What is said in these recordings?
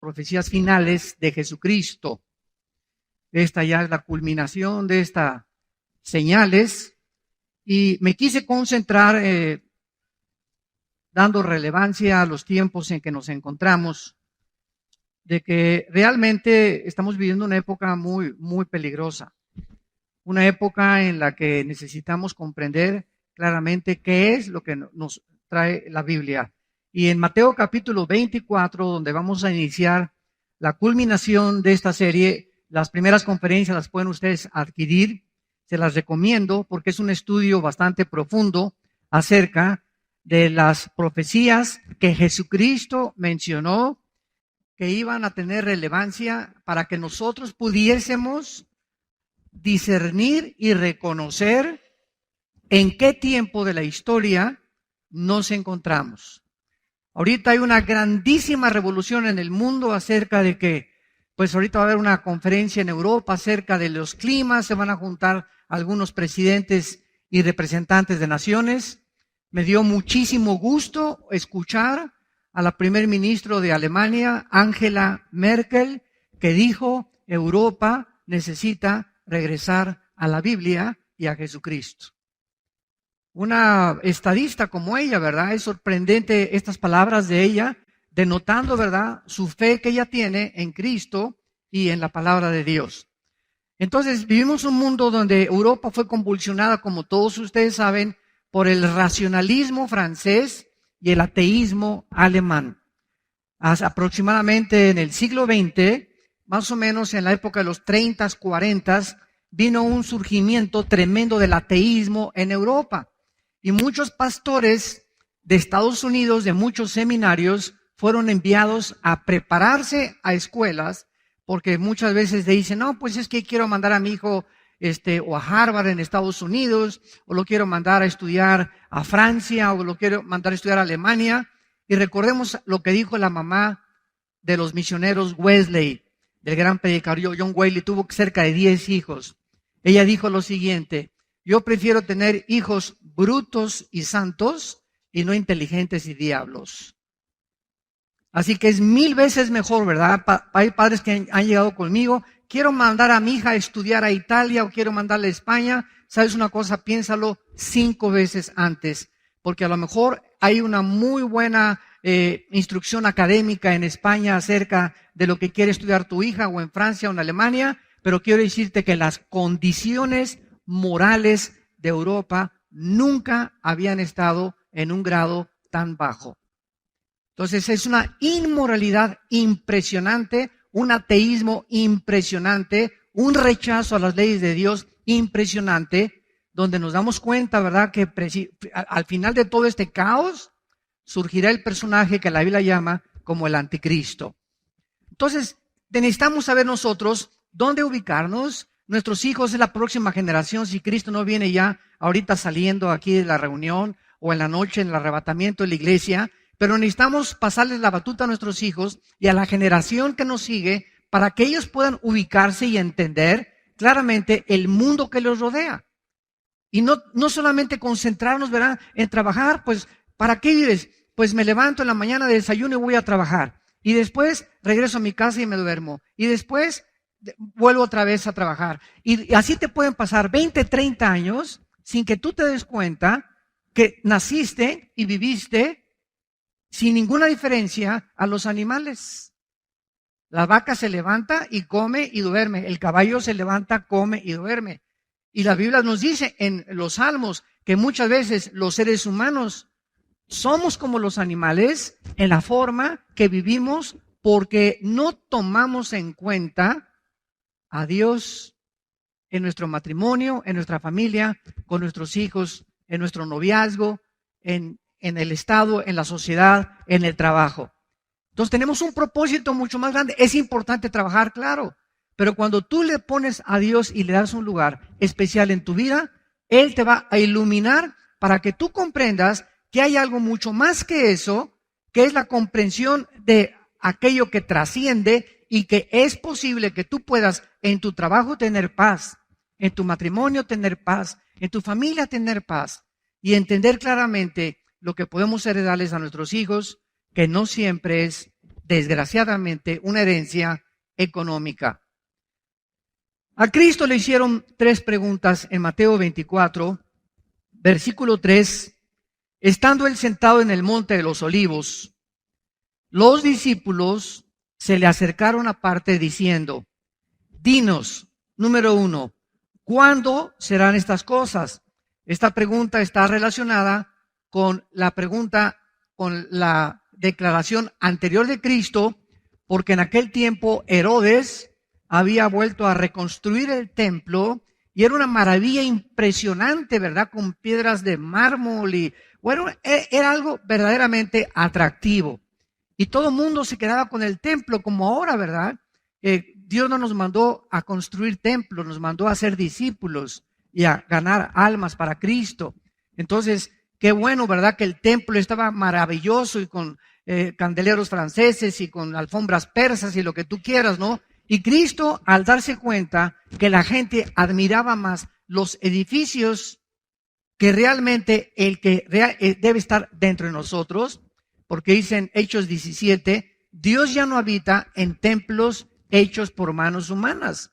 profecías finales de Jesucristo. Esta ya es la culminación de estas señales y me quise concentrar dando relevancia a los tiempos en que nos encontramos, de que realmente estamos viviendo una época muy, muy peligrosa, una época en la que necesitamos comprender claramente qué es lo que nos trae la Biblia. Y en Mateo capítulo 24, donde vamos a iniciar la culminación de esta serie, las primeras conferencias las pueden ustedes adquirir, se las recomiendo porque es un estudio bastante profundo acerca de las profecías que Jesucristo mencionó que iban a tener relevancia para que nosotros pudiésemos discernir y reconocer en qué tiempo de la historia nos encontramos. Ahorita hay una grandísima revolución en el mundo acerca de que, pues ahorita va a haber una conferencia en Europa acerca de los climas, se van a juntar algunos presidentes y representantes de naciones. Me dio muchísimo gusto escuchar a la primer ministra de Alemania, Angela Merkel, que dijo, Europa necesita regresar a la Biblia y a Jesucristo. Una estadista como ella, ¿verdad? Es sorprendente estas palabras de ella, denotando, ¿verdad?, su fe que ella tiene en Cristo y en la palabra de Dios. Entonces, vivimos un mundo donde Europa fue convulsionada, como todos ustedes saben, por el racionalismo francés y el ateísmo alemán. Aproximadamente en el siglo XX, más o menos en la época de los 30, 40, vino un surgimiento tremendo del ateísmo en Europa. Y muchos pastores de Estados Unidos, de muchos seminarios, fueron enviados a prepararse a escuelas, porque muchas veces dicen, no, pues es que quiero mandar a mi hijo o a Harvard en Estados Unidos, o lo quiero mandar a estudiar a Francia, o lo quiero mandar a estudiar a Alemania. Y recordemos lo que dijo la mamá de los misioneros Wesley, del gran predicador John Wesley, tuvo cerca de 10 hijos. Ella dijo lo siguiente, yo prefiero tener hijos brutos y santos y no inteligentes y diablos. Así que es 1000 veces mejor, ¿verdad? Hay padres que han llegado conmigo, quiero mandar a mi hija a estudiar a Italia o quiero mandarle a España. ¿Sabes una cosa? Piénsalo 5 veces antes, porque a lo mejor hay una muy buena instrucción académica en España acerca de lo que quiere estudiar tu hija, o en Francia o en Alemania, pero quiero decirte que las condiciones morales de Europa nunca habían estado en un grado tan bajo. Entonces es una inmoralidad impresionante, un ateísmo impresionante, un rechazo a las leyes de Dios impresionante, donde nos damos cuenta, ¿verdad?, que al final de todo este caos surgirá el personaje que la Biblia llama como el anticristo. Entonces necesitamos saber nosotros dónde ubicarnos. Nuestros hijos es la próxima generación, si Cristo no viene ya ahorita saliendo aquí de la reunión o en la noche en el arrebatamiento de la iglesia, pero necesitamos pasarles la batuta a nuestros hijos y a la generación que nos sigue para que ellos puedan ubicarse y entender claramente el mundo que los rodea. Y no solamente concentrarnos, ¿verdad?, en trabajar. Pues, ¿para qué vives? Pues me levanto en la mañana, desayuno y voy a trabajar. Y después regreso a mi casa y me duermo. Y después vuelvo otra vez a trabajar. Y así te pueden pasar 20, 30 años sin que tú te des cuenta que naciste y viviste sin ninguna diferencia a los animales. La vaca se levanta y come y duerme. El caballo se levanta, come y duerme. Y la Biblia nos dice en los Salmos que muchas veces los seres humanos somos como los animales en la forma que vivimos porque no tomamos en cuenta a Dios en nuestro matrimonio, en nuestra familia, con nuestros hijos, en nuestro noviazgo, en el Estado, en la sociedad, en el trabajo. Entonces tenemos un propósito mucho más grande. Es importante trabajar, claro, pero cuando tú le pones a Dios y le das un lugar especial en tu vida, Él te va a iluminar para que tú comprendas que hay algo mucho más que eso, que es la comprensión de aquello que trasciende y que es posible que tú puedas en tu trabajo tener paz, en tu matrimonio tener paz, en tu familia tener paz y entender claramente lo que podemos heredarles a nuestros hijos, que no siempre es desgraciadamente, una herencia económica. A Cristo le hicieron 3 preguntas en Mateo 24, versículo 3. Estando él sentado en el monte de los olivos, los discípulos se le acercaron aparte diciendo, dinos, número 1, ¿cuándo serán estas cosas? Esta pregunta está relacionada con la pregunta, con la declaración anterior de Cristo, porque en aquel tiempo Herodes había vuelto a reconstruir el templo y era una maravilla impresionante, ¿verdad? Con piedras de mármol y bueno, era algo verdaderamente atractivo. Y todo el mundo se quedaba con el templo como ahora, ¿verdad? Dios no nos mandó a construir templos, nos mandó a ser discípulos y a ganar almas para Cristo. Entonces, qué bueno, ¿verdad? Que el templo estaba maravilloso y con candeleros franceses y con alfombras persas y lo que tú quieras, ¿no? Y Cristo, al darse cuenta que la gente admiraba más los edificios que realmente el que debe estar dentro de nosotros, porque dicen Hechos 17, Dios ya no habita en templos hechos por manos humanas.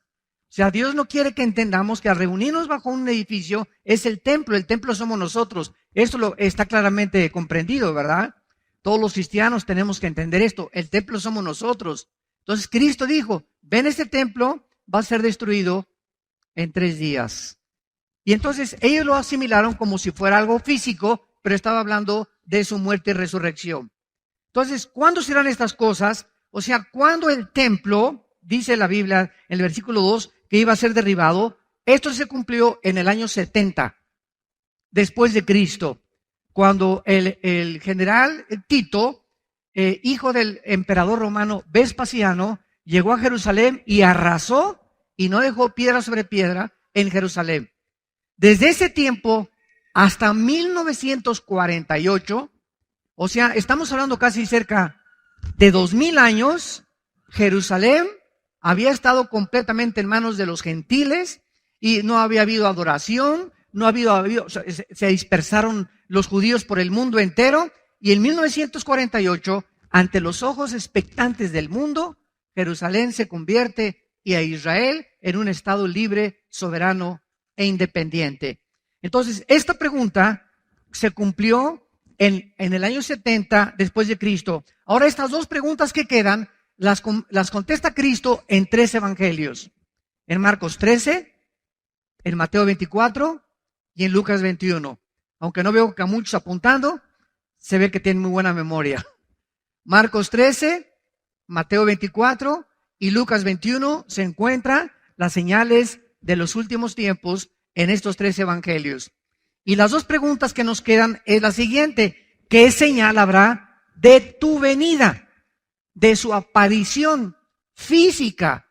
O sea, Dios no quiere que entendamos que al reunirnos bajo un edificio es el templo somos nosotros. Esto está claramente comprendido, ¿verdad? Todos los cristianos tenemos que entender esto, el templo somos nosotros. Entonces Cristo dijo, ven, este templo va a ser destruido en 3 días. Y entonces ellos lo asimilaron como si fuera algo físico, pero estaba hablando de su muerte y resurrección. Entonces, ¿cuándo serán estas cosas? O sea, ¿cuándo el templo, dice la Biblia en el versículo 2, que iba a ser derribado? Esto se cumplió en el año 70, después de Cristo, cuando el general Tito, hijo del emperador romano Vespasiano, llegó a Jerusalén y arrasó y no dejó piedra sobre piedra en Jerusalén. Desde ese tiempo hasta 1948, o sea, estamos hablando casi cerca de 2000 años, Jerusalén había estado completamente en manos de los gentiles y no había habido adoración, se dispersaron los judíos por el mundo entero y en 1948, ante los ojos expectantes del mundo, Jerusalén se convierte y a Israel en un estado libre, soberano e independiente. Entonces, esta pregunta se cumplió en el año 70 después de Cristo. Ahora, estas 2 preguntas que quedan las contesta Cristo en 3 evangelios. En Marcos 13, en Mateo 24 y en Lucas 21. Aunque no veo que a muchos apuntando, se ve que tienen muy buena memoria. Marcos 13, Mateo 24 y Lucas 21 se encuentran las señales de los últimos tiempos en estos 3 evangelios. Y las 2 preguntas que nos quedan es la siguiente: ¿qué señal habrá de tu venida, de su aparición física?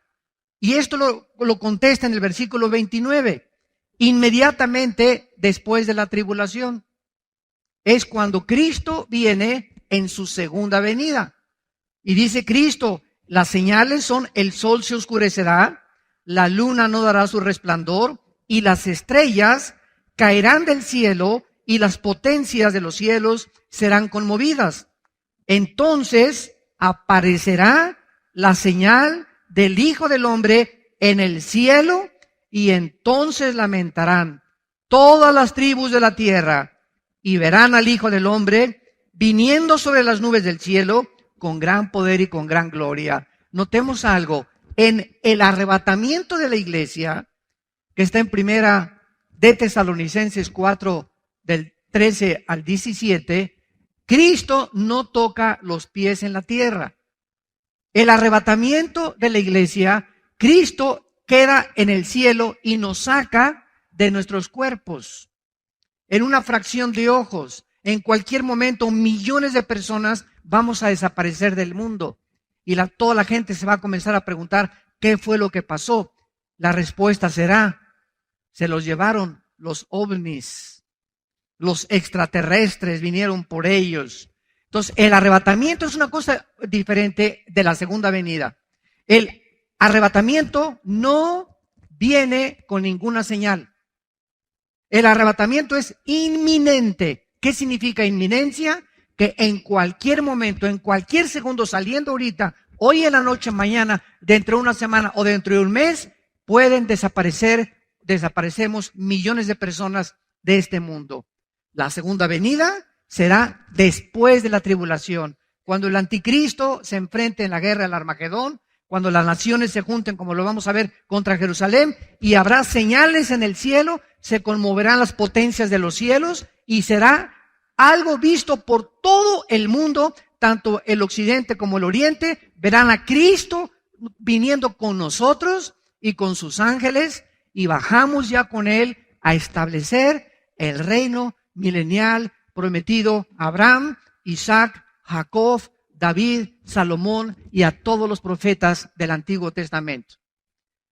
Y esto lo contesta en el versículo 29. Inmediatamente después de la tribulación es cuando Cristo viene en su segunda venida. Y dice Cristo, las señales son: el sol se oscurecerá, la luna no dará su resplandor, y las estrellas caerán del cielo, y las potencias de los cielos serán conmovidas. Entonces aparecerá la señal del Hijo del Hombre en el cielo, y entonces lamentarán todas las tribus de la tierra, y verán al Hijo del Hombre viniendo sobre las nubes del cielo con gran poder y con gran gloria. Notemos algo, en el arrebatamiento de la iglesia, que está en primera de Tesalonicenses 4, del 13 al 17, Cristo no toca los pies en la tierra. El arrebatamiento de la iglesia, Cristo queda en el cielo y nos saca de nuestros cuerpos. En una fracción de ojos, en cualquier momento, millones de personas vamos a desaparecer del mundo. Y toda la gente se va a comenzar a preguntar, ¿qué fue lo que pasó? La respuesta será, se los llevaron los ovnis, los extraterrestres vinieron por ellos. Entonces, el arrebatamiento es una cosa diferente de la segunda venida. El arrebatamiento no viene con ninguna señal. El arrebatamiento es inminente. ¿Qué significa inminencia? que en cualquier momento, en cualquier segundo, saliendo ahorita, hoy en la noche, mañana, dentro de una semana o dentro de un mes, pueden desaparecemos millones de personas de este mundo. La segunda venida será después de la tribulación, cuando el anticristo se enfrente en la guerra del Armagedón, cuando las naciones se junten, como lo vamos a ver, contra Jerusalén, y habrá señales en el cielo, se conmoverán las potencias de los cielos, y será algo visto por todo el mundo, tanto el occidente como el oriente, verán a Cristo viniendo con nosotros y con sus ángeles, y bajamos ya con Él a establecer el reino milenial prometido a Abraham, Isaac, Jacob, David, Salomón y a todos los profetas del Antiguo Testamento.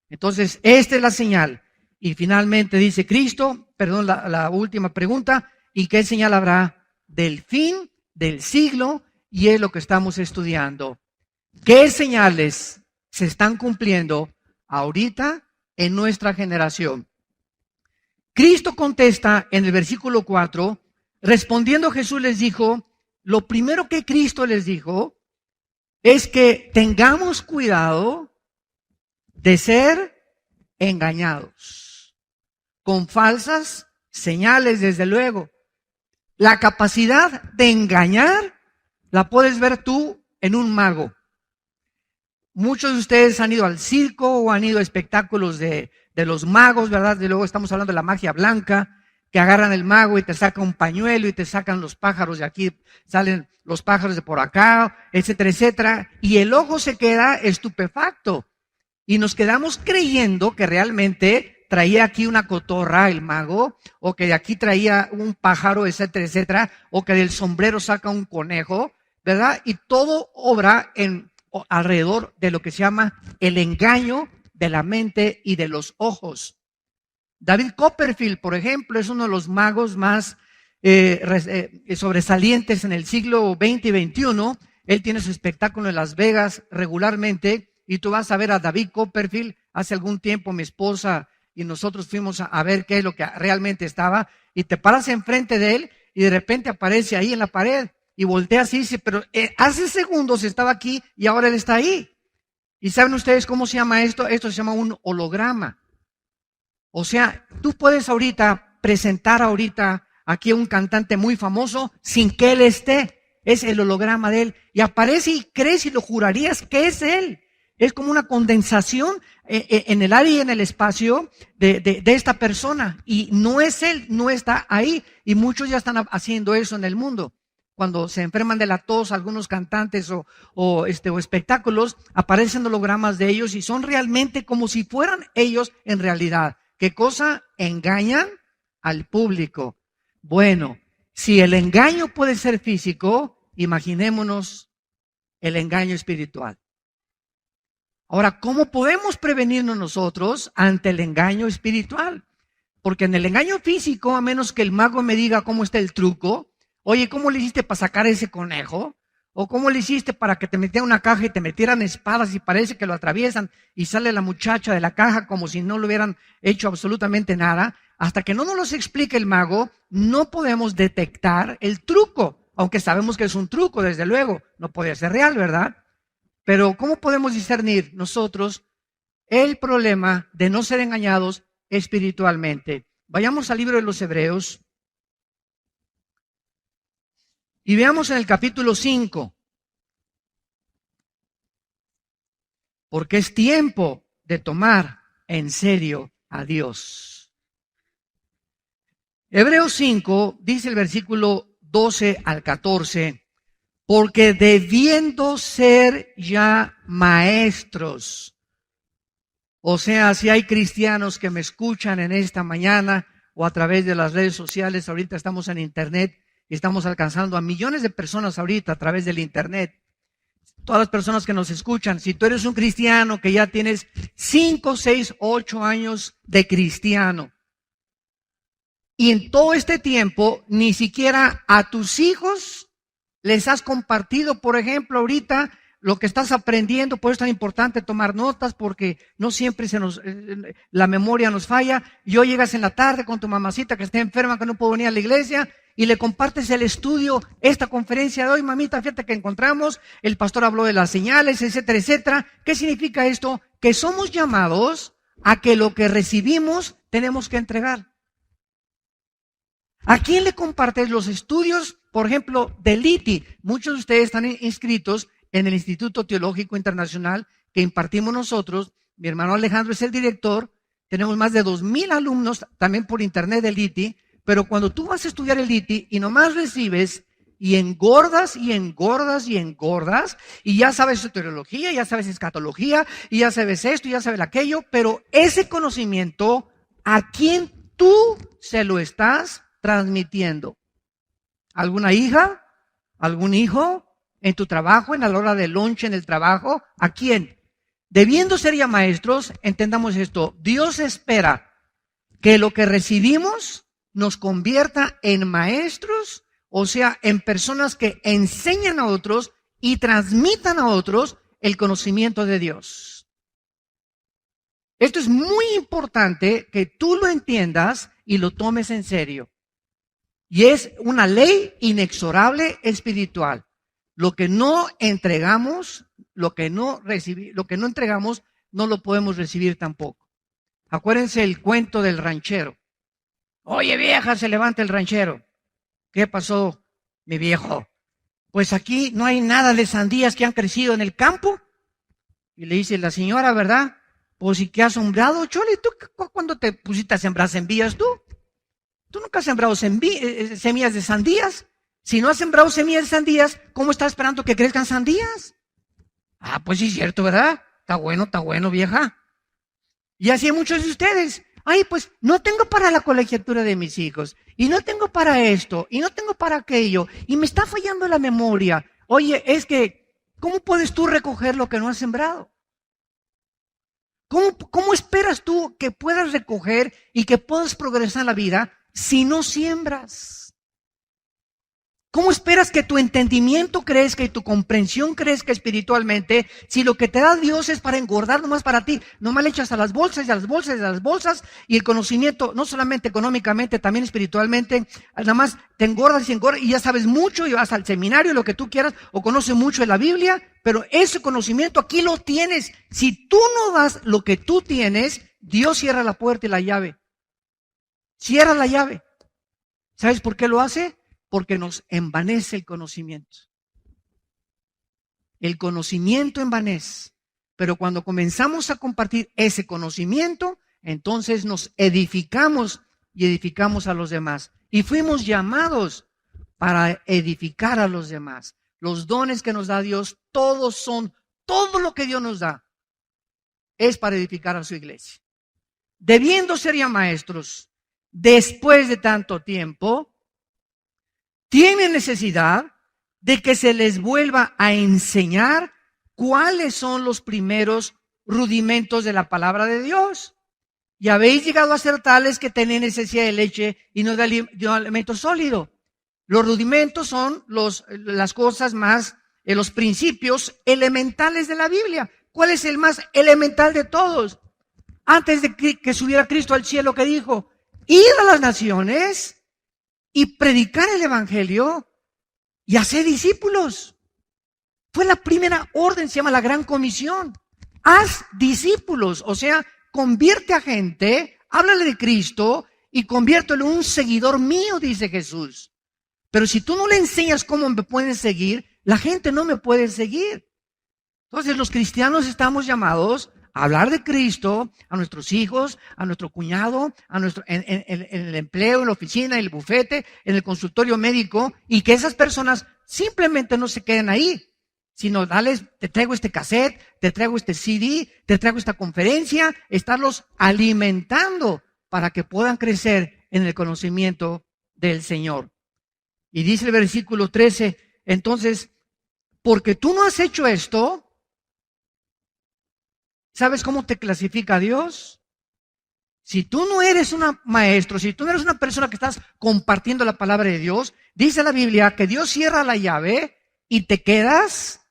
Entonces, esta es la señal. Y finalmente dice Cristo, la última pregunta, ¿y qué señal habrá del fin del siglo? Y es lo que estamos estudiando. ¿Qué señales se están cumpliendo ahorita en nuestra generación? Cristo contesta en el versículo 4, respondiendo Jesús les dijo, lo primero que Cristo les dijo es que tengamos cuidado de ser engañados con falsas señales, desde luego. La capacidad de engañar la puedes ver tú en un mago. Muchos de ustedes han ido al circo o han ido a espectáculos de los magos, ¿verdad? Y luego estamos hablando de la magia blanca, que agarran el mago y te saca un pañuelo y te sacan los pájaros de aquí, salen los pájaros de por acá, etcétera, etcétera. Y el ojo se queda estupefacto. Y nos quedamos creyendo que realmente traía aquí una cotorra el mago, o que de aquí traía un pájaro, etcétera, etcétera, o que del sombrero saca un conejo, ¿verdad? Y todo obra alrededor de lo que se llama el engaño de la mente y de los ojos. David Copperfield, por ejemplo, es uno de los magos más sobresalientes en el siglo XX y XXI. Él tiene su espectáculo en Las Vegas regularmente, y tú vas a ver a David Copperfield. Hace algún tiempo mi esposa y nosotros fuimos a ver qué es lo que realmente estaba, y te paras enfrente de él y de repente aparece ahí en la pared y volteas y dice, pero hace segundos estaba aquí y ahora él está ahí. ¿Y saben ustedes cómo se llama esto? Esto se llama un holograma. O sea, tú puedes presentar aquí a un cantante muy famoso sin que él esté. Es el holograma de él. Y aparece y crees y lo jurarías que es él. Es como una condensación en el área y en el espacio de esta persona. Y no es él, no está ahí. Y muchos ya están haciendo eso en el mundo. Cuando se enferman de la tos, algunos cantantes o espectáculos, aparecen hologramas de ellos y son realmente como si fueran ellos en realidad. ¿Qué cosa? Engañan al público. Bueno, si el engaño puede ser físico, imaginémonos el engaño espiritual. Ahora, ¿cómo podemos prevenirnos nosotros ante el engaño espiritual? Porque en el engaño físico, a menos que el mago me diga cómo está el truco, oye, ¿cómo le hiciste para sacar ese conejo? ¿O cómo le hiciste para que te metieran una caja y te metieran espadas y parece que lo atraviesan y sale la muchacha de la caja como si no le hubieran hecho absolutamente nada? Hasta que no nos los explique el mago, no podemos detectar el truco, aunque sabemos que es un truco, desde luego, no puede ser real, ¿verdad? Pero ¿cómo podemos discernir nosotros el problema de no ser engañados espiritualmente? Vayamos al libro de los Hebreos. Y veamos en el capítulo 5, porque es tiempo de tomar en serio a Dios. Hebreos 5 dice el versículo 12 al 14, porque debiendo ser ya maestros, o sea, si hay cristianos que me escuchan en esta mañana o a través de las redes sociales, ahorita estamos en internet, y estamos alcanzando a millones de personas ahorita a través del internet. Todas las personas que nos escuchan, si tú eres un cristiano que ya tienes 5, 6, 8 años de cristiano, y en todo este tiempo ni siquiera a tus hijos les has compartido, por ejemplo, ahorita lo que estás aprendiendo. Por eso es tan importante tomar notas, porque no siempre la memoria nos falla. Y hoy llegas en la tarde con tu mamacita que está enferma, que no puede venir a la iglesia, y le compartes el estudio, esta conferencia de hoy. Mamita, fíjate que encontramos, el pastor habló de las señales, etcétera, etcétera. ¿Qué significa esto? Que somos llamados a que lo que recibimos tenemos que entregar. ¿A quién le compartes los estudios, por ejemplo, del ITI? Muchos de ustedes están inscritos en el Instituto Teológico Internacional que impartimos nosotros. Mi hermano Alejandro es el director. Tenemos más de 2,000 alumnos también por internet del ITI. Pero cuando tú vas a estudiar el ITI y nomás recibes y engordas y engordas y engordas, y ya sabes soteriología, ya sabes escatología, y ya sabes esto, y ya sabes aquello, pero ese conocimiento, ¿a quién tú se lo estás transmitiendo? ¿Alguna hija? ¿Algún hijo? ¿En tu trabajo? ¿En la hora de lunch en el trabajo? ¿A quién? Debiendo ser ya maestros, entendamos esto. Dios espera que lo que recibimos nos convierta en maestros, o sea, en personas que enseñan a otros y transmitan a otros el conocimiento de Dios. Esto es muy importante que tú lo entiendas y lo tomes en serio. Y es una ley inexorable espiritual. Lo que no entregamos, lo que no entregamos, no lo podemos recibir tampoco. Acuérdense el cuento del ranchero. Oye, vieja, se levanta el ranchero. ¿Qué pasó, mi viejo? Pues aquí no hay nada de sandías que han crecido en el campo. Y le dice la señora, ¿verdad? Pues ¿y qué has sembrado, Chole? ¿Tú cuándo te pusiste a sembrar semillas tú? Tú nunca has sembrado semillas de sandías. Si no has sembrado semillas de sandías, ¿cómo estás esperando que crezcan sandías? Ah, pues sí es cierto, ¿verdad? Está bueno, vieja. Y así hay muchos de ustedes. Ay, pues no tengo para la colegiatura de mis hijos, y no tengo para esto, y no tengo para aquello, y me está fallando la memoria. Oye, es que, ¿cómo puedes tú recoger lo que no has sembrado? ¿Cómo esperas tú que puedas recoger y que puedas progresar en la vida si no siembras? ¿Cómo esperas que tu entendimiento crezca y tu comprensión crezca espiritualmente si lo que te da Dios es para engordar nomás para ti? Nomás le echas a las bolsas y a las bolsas y a las bolsas, y el conocimiento, no solamente económicamente, también espiritualmente, nada más te engordas y ya sabes mucho y vas al seminario, lo que tú quieras, o conoces mucho de la Biblia, pero ese conocimiento aquí lo tienes. Si tú no das lo que tú tienes, Dios cierra la puerta y la llave. Cierra la llave. ¿Sabes por qué lo hace? Porque nos envanece el conocimiento. El conocimiento envanece. Pero cuando comenzamos a compartir ese conocimiento, entonces nos edificamos y edificamos a los demás. Y fuimos llamados para edificar a los demás. Los dones que nos da Dios, todo lo que Dios nos da, es para edificar a su iglesia. Debiendo ser ya maestros, después de tanto tiempo, tienen necesidad de que se les vuelva a enseñar cuáles son los primeros rudimentos de la palabra de Dios. Y habéis llegado a ser tales que tenéis necesidad de leche y no de alimento sólido. Los rudimentos son las cosas más, los principios elementales de la Biblia. ¿Cuál es el más elemental de todos? Antes de que subiera Cristo al cielo, ¿qué dijo? Ir a las naciones y predicar el evangelio y hacer discípulos. Fue la primera orden, se llama la Gran Comisión. Haz discípulos, o sea, convierte a gente, háblale de Cristo y conviértelo en un seguidor mío, dice Jesús. Pero si tú no le enseñas cómo me pueden seguir, la gente no me puede seguir. Entonces los cristianos estamos llamados a hablar de Cristo a nuestros hijos, a nuestro cuñado, en el empleo, en la oficina, en el bufete, en el consultorio médico, y que esas personas simplemente no se queden ahí, sino dales, te traigo este cassette, te traigo este CD, te traigo esta conferencia, estarlos alimentando para que puedan crecer en el conocimiento del Señor. Y dice el versículo 13, entonces, porque tú no has hecho esto, ¿sabes cómo te clasifica Dios? Si tú no eres un maestro, si tú no eres una persona que estás compartiendo la palabra de Dios, dice la Biblia que Dios cierra la llave y te quedas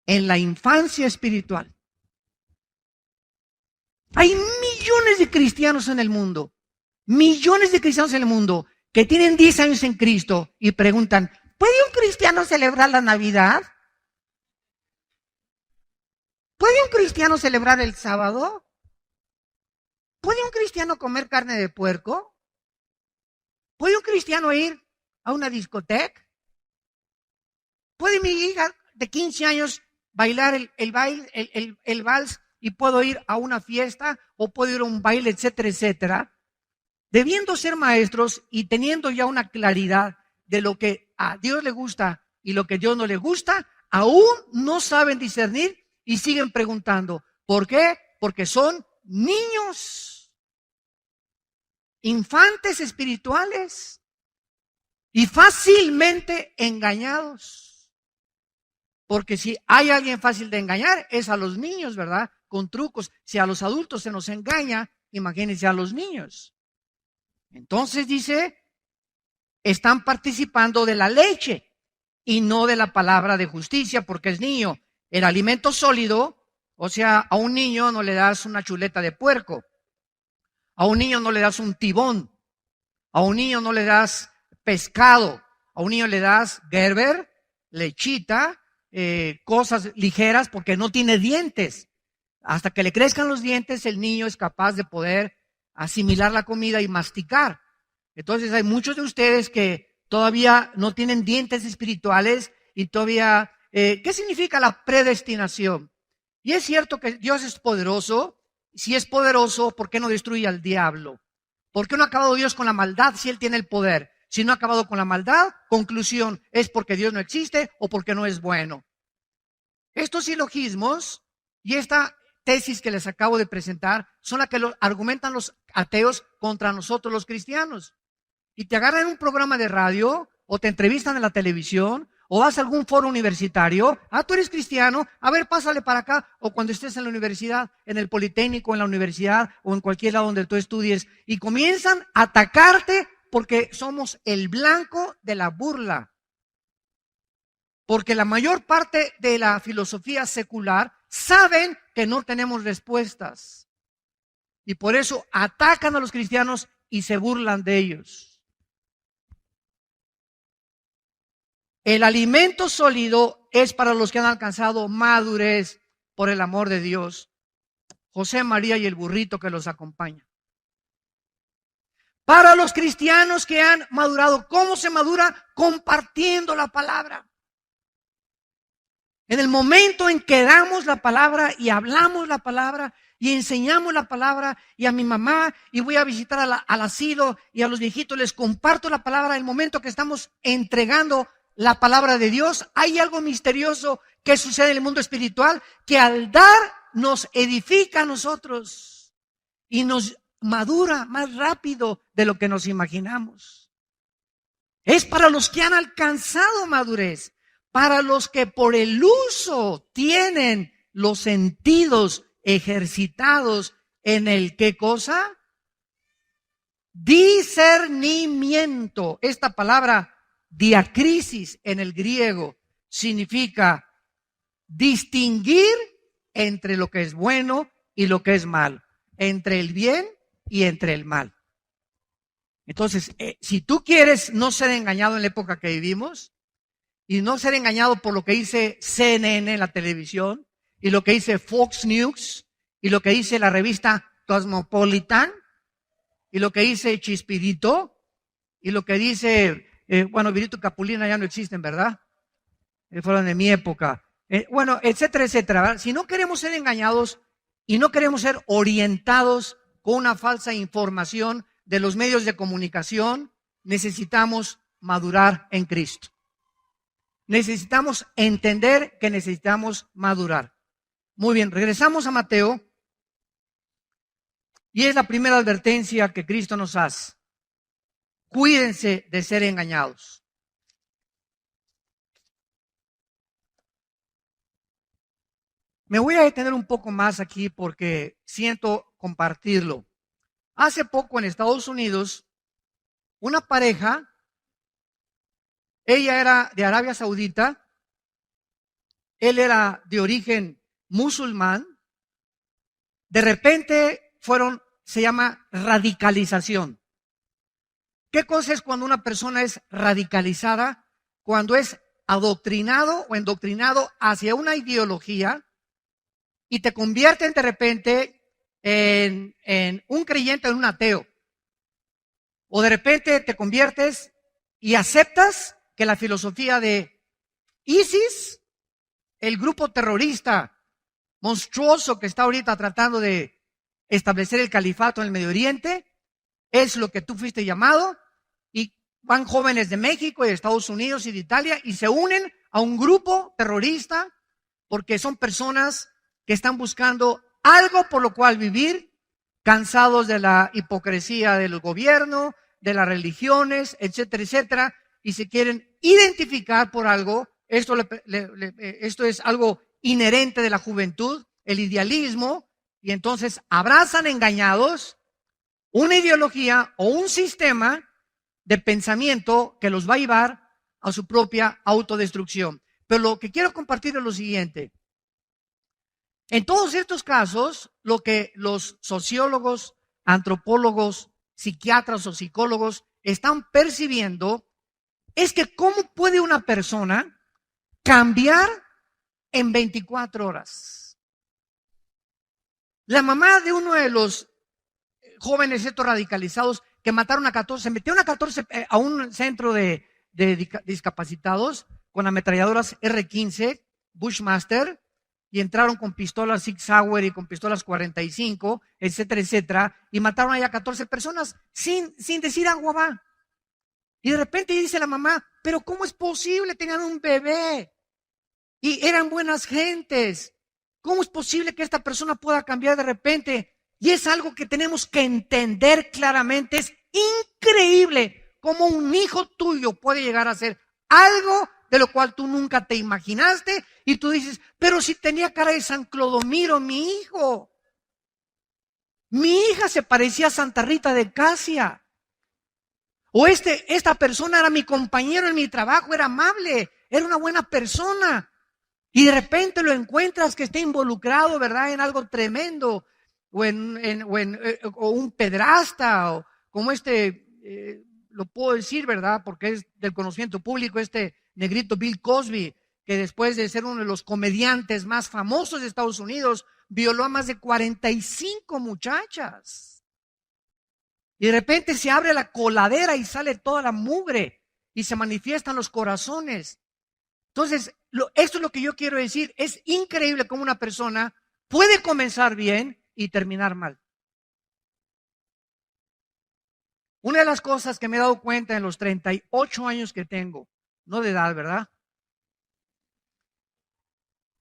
en la infancia espiritual. Hay millones de cristianos en el mundo, millones de cristianos en el mundo que tienen 10 años en Cristo y preguntan, ¿puede un cristiano celebrar la Navidad? ¿Puede un cristiano celebrar el sábado? ¿Puede un cristiano comer carne de puerco? ¿Puede un cristiano ir a una discoteca? ¿Puede mi hija de 15 años bailar el vals y puedo ir a una fiesta o puedo ir a un baile, etcétera, etcétera? Debiendo ser maestros y teniendo ya una claridad de lo que a Dios le gusta y lo que a Dios no le gusta, aún no saben discernir y siguen preguntando. ¿Por qué? Porque son niños, infantes espirituales y fácilmente engañados. Porque si hay alguien fácil de engañar es a los niños, ¿verdad? Con trucos. Si a los adultos se nos engaña, imagínense a los niños. Entonces dice, están participando de la leche y no de la palabra de justicia porque es niño. El alimento sólido, o sea, a un niño no le das una chuleta de puerco, a un niño no le das un tibón, a un niño no le das pescado, a un niño le das Gerber, lechita, cosas ligeras porque no tiene dientes. Hasta que le crezcan los dientes, el niño es capaz de poder asimilar la comida y masticar. Entonces hay muchos de ustedes que todavía no tienen dientes espirituales y todavía, ¿qué significa la predestinación? Y es cierto que Dios es poderoso. Si es poderoso, ¿por qué no destruye al diablo? ¿Por qué no ha acabado Dios con la maldad si Él tiene el poder? Si no ha acabado con la maldad, conclusión, es porque Dios no existe o porque no es bueno. Estos silogismos y esta tesis que les acabo de presentar son las que argumentan los ateos contra nosotros los cristianos. Y te agarran en un programa de radio o te entrevistan en la televisión o vas a algún foro universitario. Tú eres cristiano, a ver, pásale para acá. O cuando estés en la universidad, en el Politécnico, en la universidad o en cualquier lado donde tú estudies y comienzan a atacarte porque somos el blanco de la burla. Porque la mayor parte de la filosofía secular saben que no tenemos respuestas. Y por eso atacan a los cristianos y se burlan de ellos. El alimento sólido es para los que han alcanzado madurez por el amor de Dios. José, María y el burrito que los acompaña. Para los cristianos que han madurado, ¿cómo se madura? Compartiendo la palabra. En el momento en que damos la palabra y hablamos la palabra y enseñamos la palabra y a mi mamá y voy a visitar al asilo y a los viejitos les comparto la palabra, en el momento que estamos entregando la palabra de Dios, hay algo misterioso que sucede en el mundo espiritual que al dar nos edifica a nosotros y nos madura más rápido de lo que nos imaginamos. Es para los que han alcanzado madurez. Para los que por el uso tienen los sentidos ejercitados en el ¿qué cosa? Discernimiento. Esta palabra diacrisis en el griego significa distinguir entre lo que es bueno y lo que es mal, entre el bien y entre el mal. Entonces, si tú quieres no ser engañado en la época que vivimos, y no ser engañado por lo que dice CNN en la televisión, y lo que dice Fox News, y lo que dice la revista Cosmopolitan, y lo que dice Chispirito, y lo que dice, Virito y Capulina ya no existen, ¿verdad? Fueron de mi época. Etcétera, etcétera, ¿verdad? Si no queremos ser engañados y no queremos ser orientados con una falsa información de los medios de comunicación, necesitamos madurar en Cristo. Necesitamos entender que necesitamos madurar. Muy bien, regresamos a Mateo. Y es la primera advertencia que Cristo nos hace. Cuídense de ser engañados. Me voy a detener un poco más aquí porque siento compartirlo. Hace poco en Estados Unidos, una pareja, ella era de Arabia Saudita él era de origen musulmán. De repente se llama radicalización. ¿Qué cosa es cuando una persona es radicalizada? Cuando es adoctrinado o endoctrinado hacia una ideología y te convierten de repente en un creyente, en un ateo. O de repente te conviertes y aceptas que la filosofía de ISIS, el grupo terrorista monstruoso que está ahorita tratando de establecer el califato en el Medio Oriente, es lo que tú fuiste llamado, y van jóvenes de México y de Estados Unidos y de Italia y se unen a un grupo terrorista porque son personas que están buscando algo por lo cual vivir, cansados de la hipocresía del gobierno, de las religiones, etcétera, etcétera, y se quieren identificar por algo. Esto es algo inherente de la juventud, el idealismo, y entonces abrazan engañados una ideología o un sistema de pensamiento que los va a llevar a su propia autodestrucción. Pero lo que quiero compartir es lo siguiente. En todos estos casos, lo que los sociólogos, antropólogos, psiquiatras o psicólogos están percibiendo es que cómo puede una persona cambiar en 24 horas. La mamá de uno de los jóvenes estos radicalizados que mataron a 14, se metieron a 14 a un centro de discapacitados con ametralladoras R-15 Bushmaster y entraron con pistolas Sig Sauer y con pistolas 45, etcétera, etcétera, y mataron allá a 14 personas sin decir agua va. Y de repente dice la mamá, pero ¿cómo es posible? Tenían un bebé y eran buenas gentes. ¿Cómo es posible que esta persona pueda cambiar de repente? Y es algo que tenemos que entender claramente. Es increíble cómo un hijo tuyo puede llegar a ser algo de lo cual tú nunca te imaginaste. Y tú dices, pero si tenía cara de San Clodomiro, mi hijo. Mi hija se parecía a Santa Rita de Casia. O esta persona era mi compañero en mi trabajo, era amable, era una buena persona. Y de repente lo encuentras que está involucrado, ¿verdad?, en algo tremendo. O un pedrasta, o como lo puedo decir, ¿verdad?, porque es del conocimiento público, este negrito Bill Cosby, que después de ser uno de los comediantes más famosos de Estados Unidos, violó a más de 45 muchachas. Y de repente se abre la coladera y sale toda la mugre y se manifiestan los corazones. Entonces, esto es lo que yo quiero decir. Es increíble cómo una persona puede comenzar bien y terminar mal. Una de las cosas que me he dado cuenta en los 38 años que tengo, no de edad, ¿verdad?,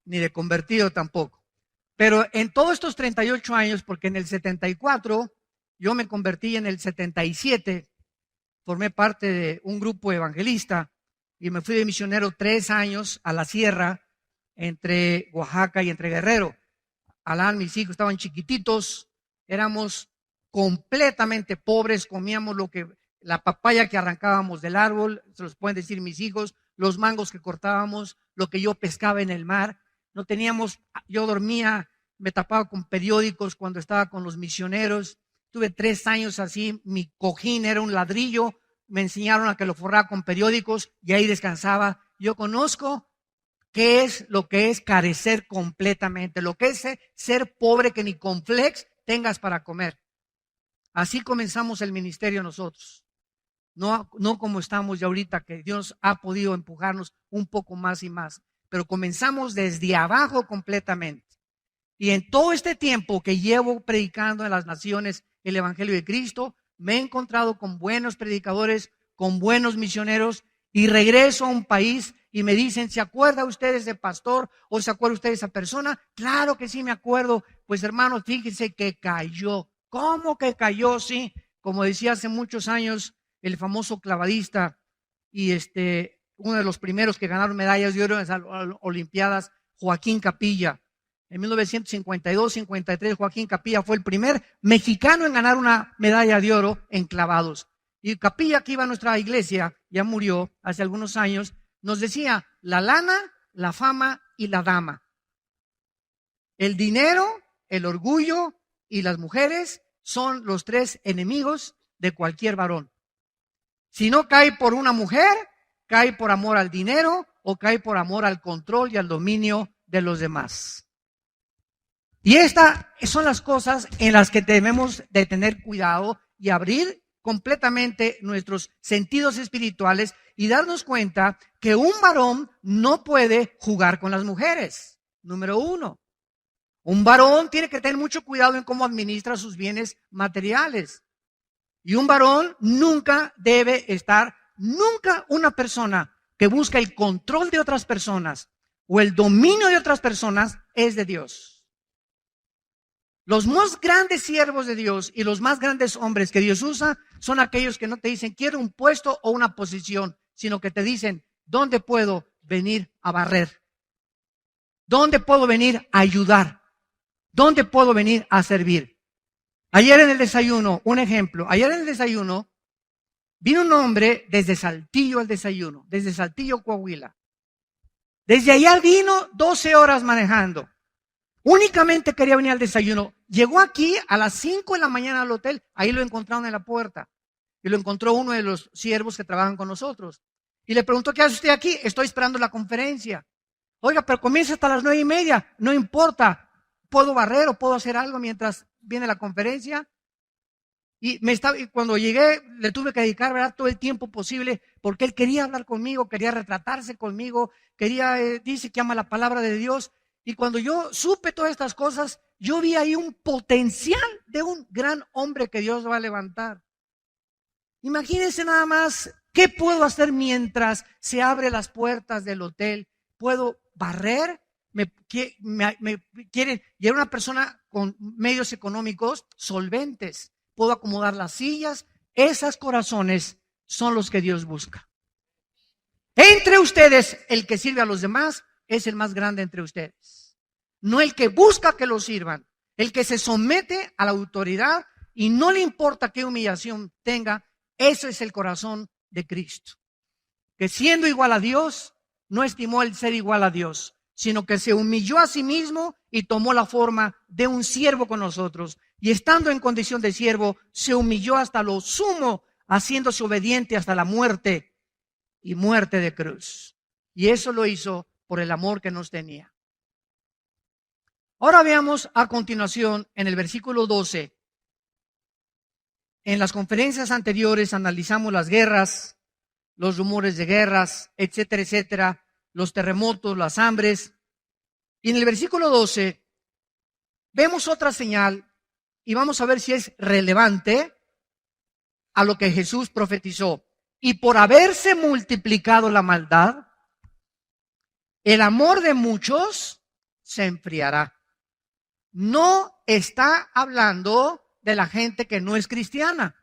ni de convertido tampoco, pero en todos estos 38 años, porque en el 74 yo me convertí, en el 77 formé parte de un grupo evangelista y me fui de misionero 3 años a la sierra entre Oaxaca y entre Guerrero. Alán, mis hijos estaban chiquititos, éramos completamente pobres, comíamos la papaya que arrancábamos del árbol, se los pueden decir mis hijos, los mangos que cortábamos, lo que yo pescaba en el mar. No teníamos, yo dormía, me tapaba con periódicos cuando estaba con los misioneros. Tuve 3 años así, mi cojín era un ladrillo, me enseñaron a que lo forrara con periódicos y ahí descansaba. Yo conozco qué es lo que es carecer completamente, lo que es ser pobre, que ni con flex tengas para comer. Así comenzamos el ministerio nosotros. No como estamos ya ahorita, que Dios ha podido empujarnos un poco más y más, pero comenzamos desde abajo completamente. Y en todo este tiempo que llevo predicando en las naciones el Evangelio de Cristo, me he encontrado con buenos predicadores, con buenos misioneros, y regreso a un país y me dicen, ¿se acuerda usted de ese pastor o se acuerda usted de esa persona? Claro que sí me acuerdo. Pues hermanos, fíjense que cayó. ¿Cómo que cayó? Sí, como decía hace muchos años el famoso clavadista y uno de los primeros que ganaron medallas de oro en las Olimpiadas, Joaquín Capilla. En 1952-53, Joaquín Capilla fue el primer mexicano en ganar una medalla de oro en clavados. Y Capilla, que iba a nuestra iglesia, ya murió hace algunos años, nos decía, la lana, la fama y la dama. El dinero, el orgullo y las mujeres son los tres enemigos de cualquier varón. Si no cae por una mujer, cae por amor al dinero o cae por amor al control y al dominio de los demás. Y estas son las cosas en las que debemos de tener cuidado y abrir completamente nuestros sentidos espirituales y darnos cuenta que un varón no puede jugar con las mujeres. Número uno. Un varón tiene que tener mucho cuidado en cómo administra sus bienes materiales. Y un varón nunca debe estar, nunca una persona que busca el control de otras personas o el dominio de otras personas es de Dios. Los más grandes siervos de Dios y los más grandes hombres que Dios usa son aquellos que no te dicen quiero un puesto o una posición, sino que te dicen ¿dónde puedo venir a barrer? ¿Dónde puedo venir a ayudar? ¿Dónde puedo venir a servir? Ayer en el desayuno, un ejemplo, ayer en el desayuno vino un hombre desde Saltillo al desayuno, desde Saltillo, Coahuila. Desde allá vino 12 horas manejando. Únicamente quería venir al desayuno. Llegó aquí a las 5 de la mañana al hotel, ahí lo encontraron en la puerta. Y lo encontró uno de los siervos que trabajan con nosotros. Y le preguntó, ¿qué hace usted aquí? Estoy esperando la conferencia. Oiga, pero comienza hasta las 9:30, no importa. ¿Puedo barrer o puedo hacer algo mientras viene la conferencia? Y cuando llegué, le tuve que dedicar, ¿verdad?, todo el tiempo posible, porque él quería hablar conmigo, quería retratarse conmigo, dice que ama la palabra de Dios. Y cuando yo supe todas estas cosas, yo vi ahí un potencial de un gran hombre que Dios va a levantar. Imagínense nada más, ¿qué puedo hacer mientras se abren las puertas del hotel? ¿Puedo barrer? Me quieren, y era una persona con medios económicos solventes. Puedo acomodar las sillas. Esos corazones son los que Dios busca. Entre ustedes, el que sirve a los demás es el más grande entre ustedes. No el que busca que lo sirvan, el que se somete a la autoridad y no le importa qué humillación tenga. Ese es el corazón de Cristo, que siendo igual a Dios, no estimó el ser igual a Dios, sino que se humilló a sí mismo y tomó la forma de un siervo con nosotros. Y estando en condición de siervo, se humilló hasta lo sumo, haciéndose obediente hasta la muerte y muerte de cruz. Y eso lo hizo por el amor que nos tenía. Ahora veamos a continuación en el versículo 12. En las conferencias anteriores analizamos las guerras, los rumores de guerras, etcétera, etcétera, los terremotos, las hambres. Y en el versículo 12 vemos otra señal y vamos a ver si es relevante a lo que Jesús profetizó. Y por haberse multiplicado la maldad, el amor de muchos se enfriará. No está hablando de la gente que no es cristiana,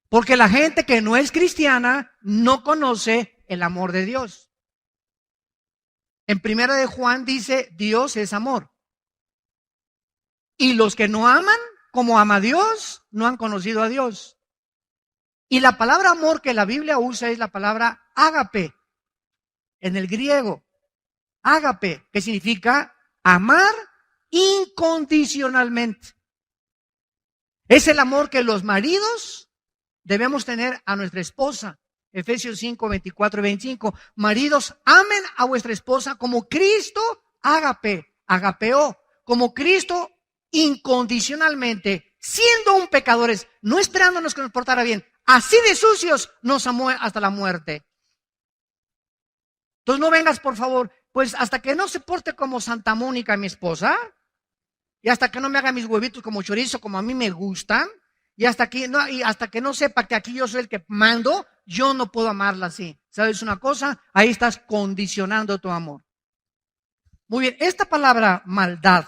porque la gente que no es cristiana no conoce el amor de Dios. En primera de Juan dice, Dios es amor. Y los que no aman como ama Dios, no han conocido a Dios. Y la palabra amor que la Biblia usa es la palabra ágape, en el griego. Ágape, que significa amar incondicionalmente. Es el amor que los maridos debemos tener a nuestra esposa. Efesios 5, 24 y 25. Maridos, amen a vuestra esposa como Cristo agapeó, como Cristo incondicionalmente, siendo un pecadores, no esperándonos que nos portara bien, así de sucios nos amó hasta la muerte. Entonces no vengas, por favor, pues hasta que no se porte como Santa Mónica, mi esposa, y hasta que no me haga mis huevitos como chorizo, como a mí me gustan, y hasta que no sepa que aquí yo soy el que mando, yo no puedo amarla así. ¿Sabes una cosa? Ahí estás condicionando tu amor. Muy bien, esta palabra maldad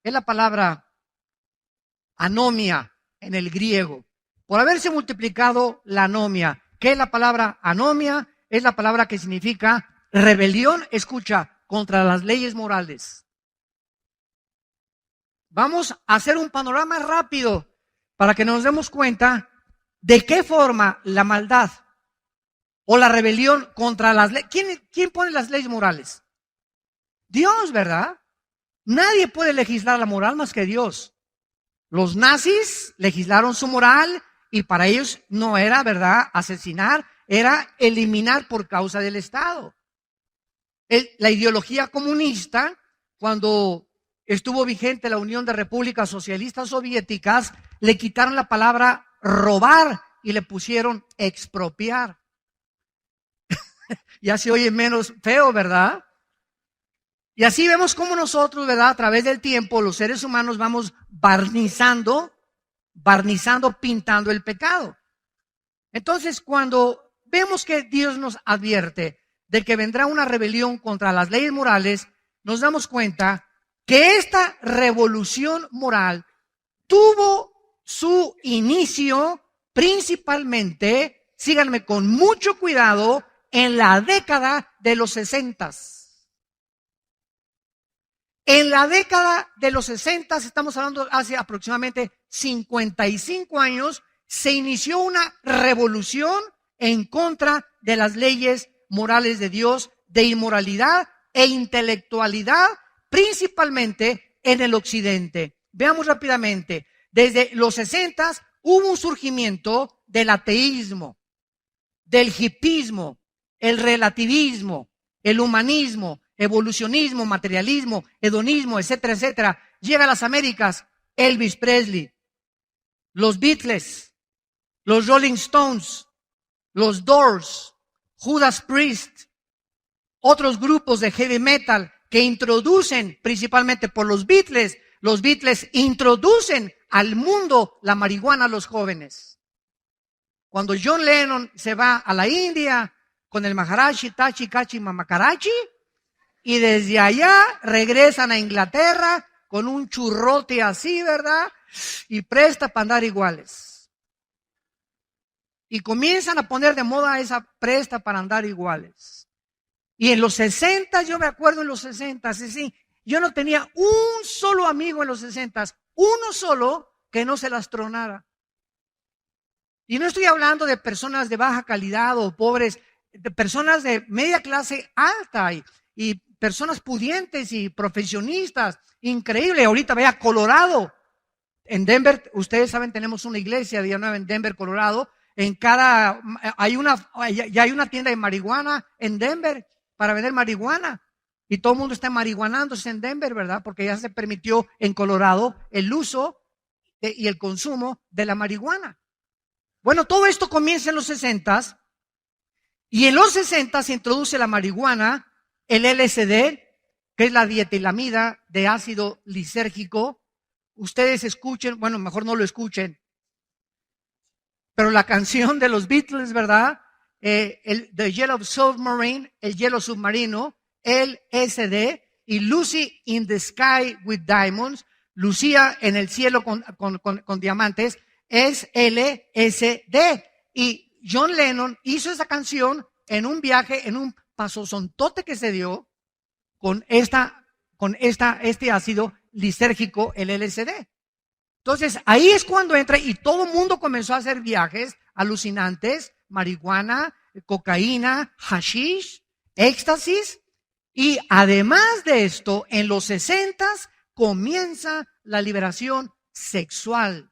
es la palabra anomia en el griego. Por haberse multiplicado la anomia. ¿Qué es la palabra anomia? Es la palabra que significa rebelión, escucha, contra las leyes morales. Vamos a hacer un panorama rápido para que nos demos cuenta de qué forma la maldad o la rebelión contra las leyes. ¿Quién pone las leyes morales? Dios, ¿verdad? Nadie puede legislar la moral más que Dios. Los nazis legislaron su moral y para ellos no era, ¿verdad?, asesinar, era eliminar por causa del Estado. La ideología comunista, cuando estuvo vigente la Unión de Repúblicas Socialistas Soviéticas, le quitaron la palabra robar y le pusieron expropiar. Ya se oye menos feo, ¿verdad? Y así vemos cómo nosotros, ¿verdad?, a través del tiempo, los seres humanos vamos barnizando, pintando el pecado. Entonces, cuando vemos que Dios nos advierte de que vendrá una rebelión contra las leyes morales, nos damos cuenta que esta revolución moral tuvo su inicio principalmente, síganme con mucho cuidado, en la década de los 60. En la década de los 60, estamos hablando hace aproximadamente 55 años, se inició una revolución en contra de las leyes morales de Dios, de inmoralidad e intelectualidad, principalmente en el occidente. Veamos rápidamente, desde los 60 hubo un surgimiento del ateísmo, del hipismo, el relativismo, el humanismo, evolucionismo, materialismo, hedonismo, etcétera, etcétera. Llega a las Américas Elvis Presley, los Beatles, los Rolling Stones, los Doors, Judas Priest, otros grupos de heavy metal que introducen, principalmente por los Beatles introducen al mundo la marihuana a los jóvenes. Cuando John Lennon se va a la India con el Maharaji, Tachi, Kachi, Mamakarachi, y desde allá regresan a Inglaterra con un churrote así, ¿verdad? Y presta para andar iguales. Y comienzan a poner de moda esa presta para andar iguales. Y en los 60, yo me acuerdo en los 60, sí, yo no tenía un solo amigo en los 60, uno solo que no se las tronara. Y no estoy hablando de personas de baja calidad o pobres, de personas de media clase alta y personas pudientes y profesionistas. Increíble. Ahorita vea Colorado. En Denver, ustedes saben, tenemos una iglesia Día Nueva en Denver, Colorado. Ya hay una tienda de marihuana en Denver para vender marihuana. Y todo el mundo está marihuanándose en Denver, ¿verdad? Porque ya se permitió en Colorado el uso y el consumo de la marihuana. Bueno, todo esto comienza en los 60 y en los 60 se introduce la marihuana, el LSD, que es la dietilamida de ácido lisérgico. Ustedes escuchen, bueno, mejor no lo escuchen, pero la canción de los Beatles, ¿verdad? The Yellow Submarine, el hielo submarino, LSD, y Lucy in the Sky with Diamonds, Lucía en el cielo con diamantes, es LSD. Y John Lennon hizo esa canción en un viaje, en un pasosontote que se dio con este ácido lisérgico, el LSD. Entonces, ahí es cuando entra y todo el mundo comenzó a hacer viajes alucinantes, marihuana, cocaína, hashish, éxtasis. Y además de esto, en los 60 comienza la liberación sexual,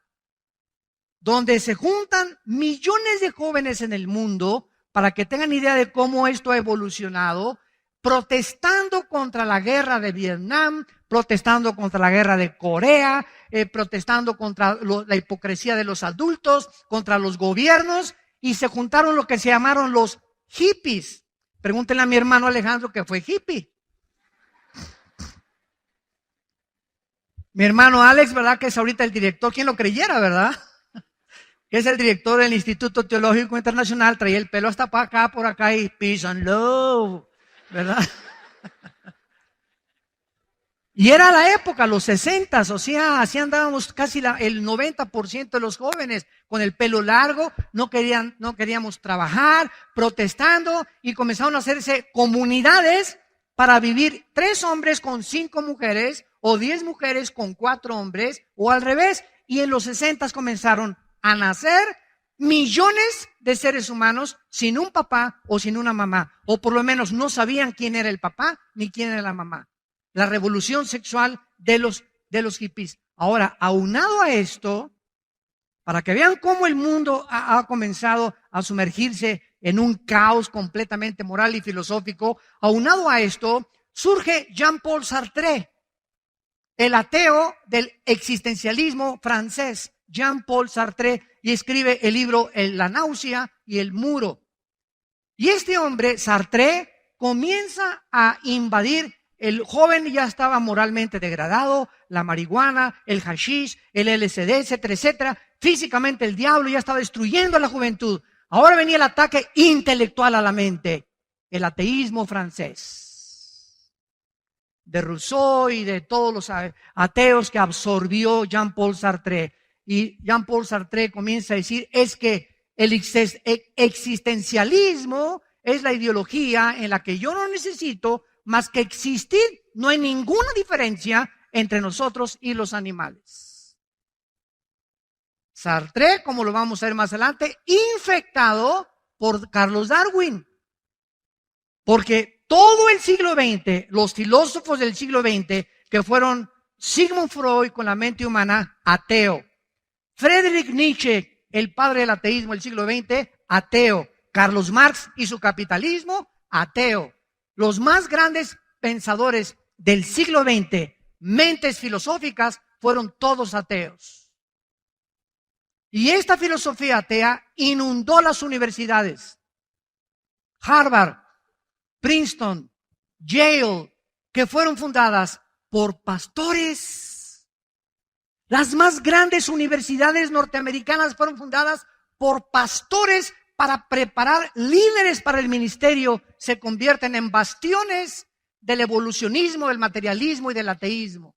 donde se juntan millones de jóvenes en el mundo, para que tengan idea de cómo esto ha evolucionado, protestando contra la guerra de Vietnam, protestando contra la guerra de Corea, protestando contra la hipocresía de los adultos, contra los gobiernos, y se juntaron lo que se llamaron los hippies. Pregúntenle a mi hermano Alejandro que fue hippie. Mi hermano Alex, ¿verdad? Que es ahorita el director, ¿quién lo creyera, verdad? Que es el director del Instituto Teológico Internacional, traía el pelo hasta para acá, por acá, y peace and love, ¿verdad? Y era la época, los 60, o sea, así andábamos casi el 90% de los jóvenes con el pelo largo, no queríamos trabajar, protestando, y comenzaron a hacerse comunidades para vivir 3 hombres con 5 mujeres, o 10 mujeres con 4 hombres, o al revés. Y en los 60 comenzaron a nacer millones de seres humanos sin un papá o sin una mamá, o por lo menos no sabían quién era el papá ni quién era la mamá. la revolución sexual de los hippies. Ahora, aunado a esto, para que vean cómo el mundo ha comenzado a sumergirse en un caos completamente moral y filosófico, aunado a esto, surge Jean-Paul Sartre, el ateo del existencialismo francés, Jean-Paul Sartre, y escribe el libro La náusea y el muro. Y este hombre, Sartre, comienza a invadir. El joven ya estaba moralmente degradado, la marihuana, el hashish, el LSD, etcétera, etcétera. Físicamente el diablo ya estaba destruyendo a la juventud. Ahora venía el ataque intelectual a la mente, el ateísmo francés, de Rousseau y de todos los ateos que absorbió Jean-Paul Sartre. Y Jean-Paul Sartre comienza a decir, es que el existencialismo es la ideología en la que yo no necesito más que existir. No hay ninguna diferencia entre nosotros y los animales. Sartre, como lo vamos a ver más adelante, infectado por Carlos Darwin. Porque todo el siglo XX, los filósofos del siglo XX, que fueron Sigmund Freud con la mente humana, ateo. Friedrich Nietzsche, el padre del ateísmo del siglo XX, ateo. Carlos Marx y su capitalismo, ateo. Los más grandes pensadores del siglo XX, mentes filosóficas, fueron todos ateos. Y esta filosofía atea inundó las universidades. Harvard, Princeton, Yale, que fueron fundadas por pastores. Las más grandes universidades norteamericanas fueron fundadas por pastores para preparar líderes para el ministerio. Se convierten en bastiones del evolucionismo, del materialismo y del ateísmo.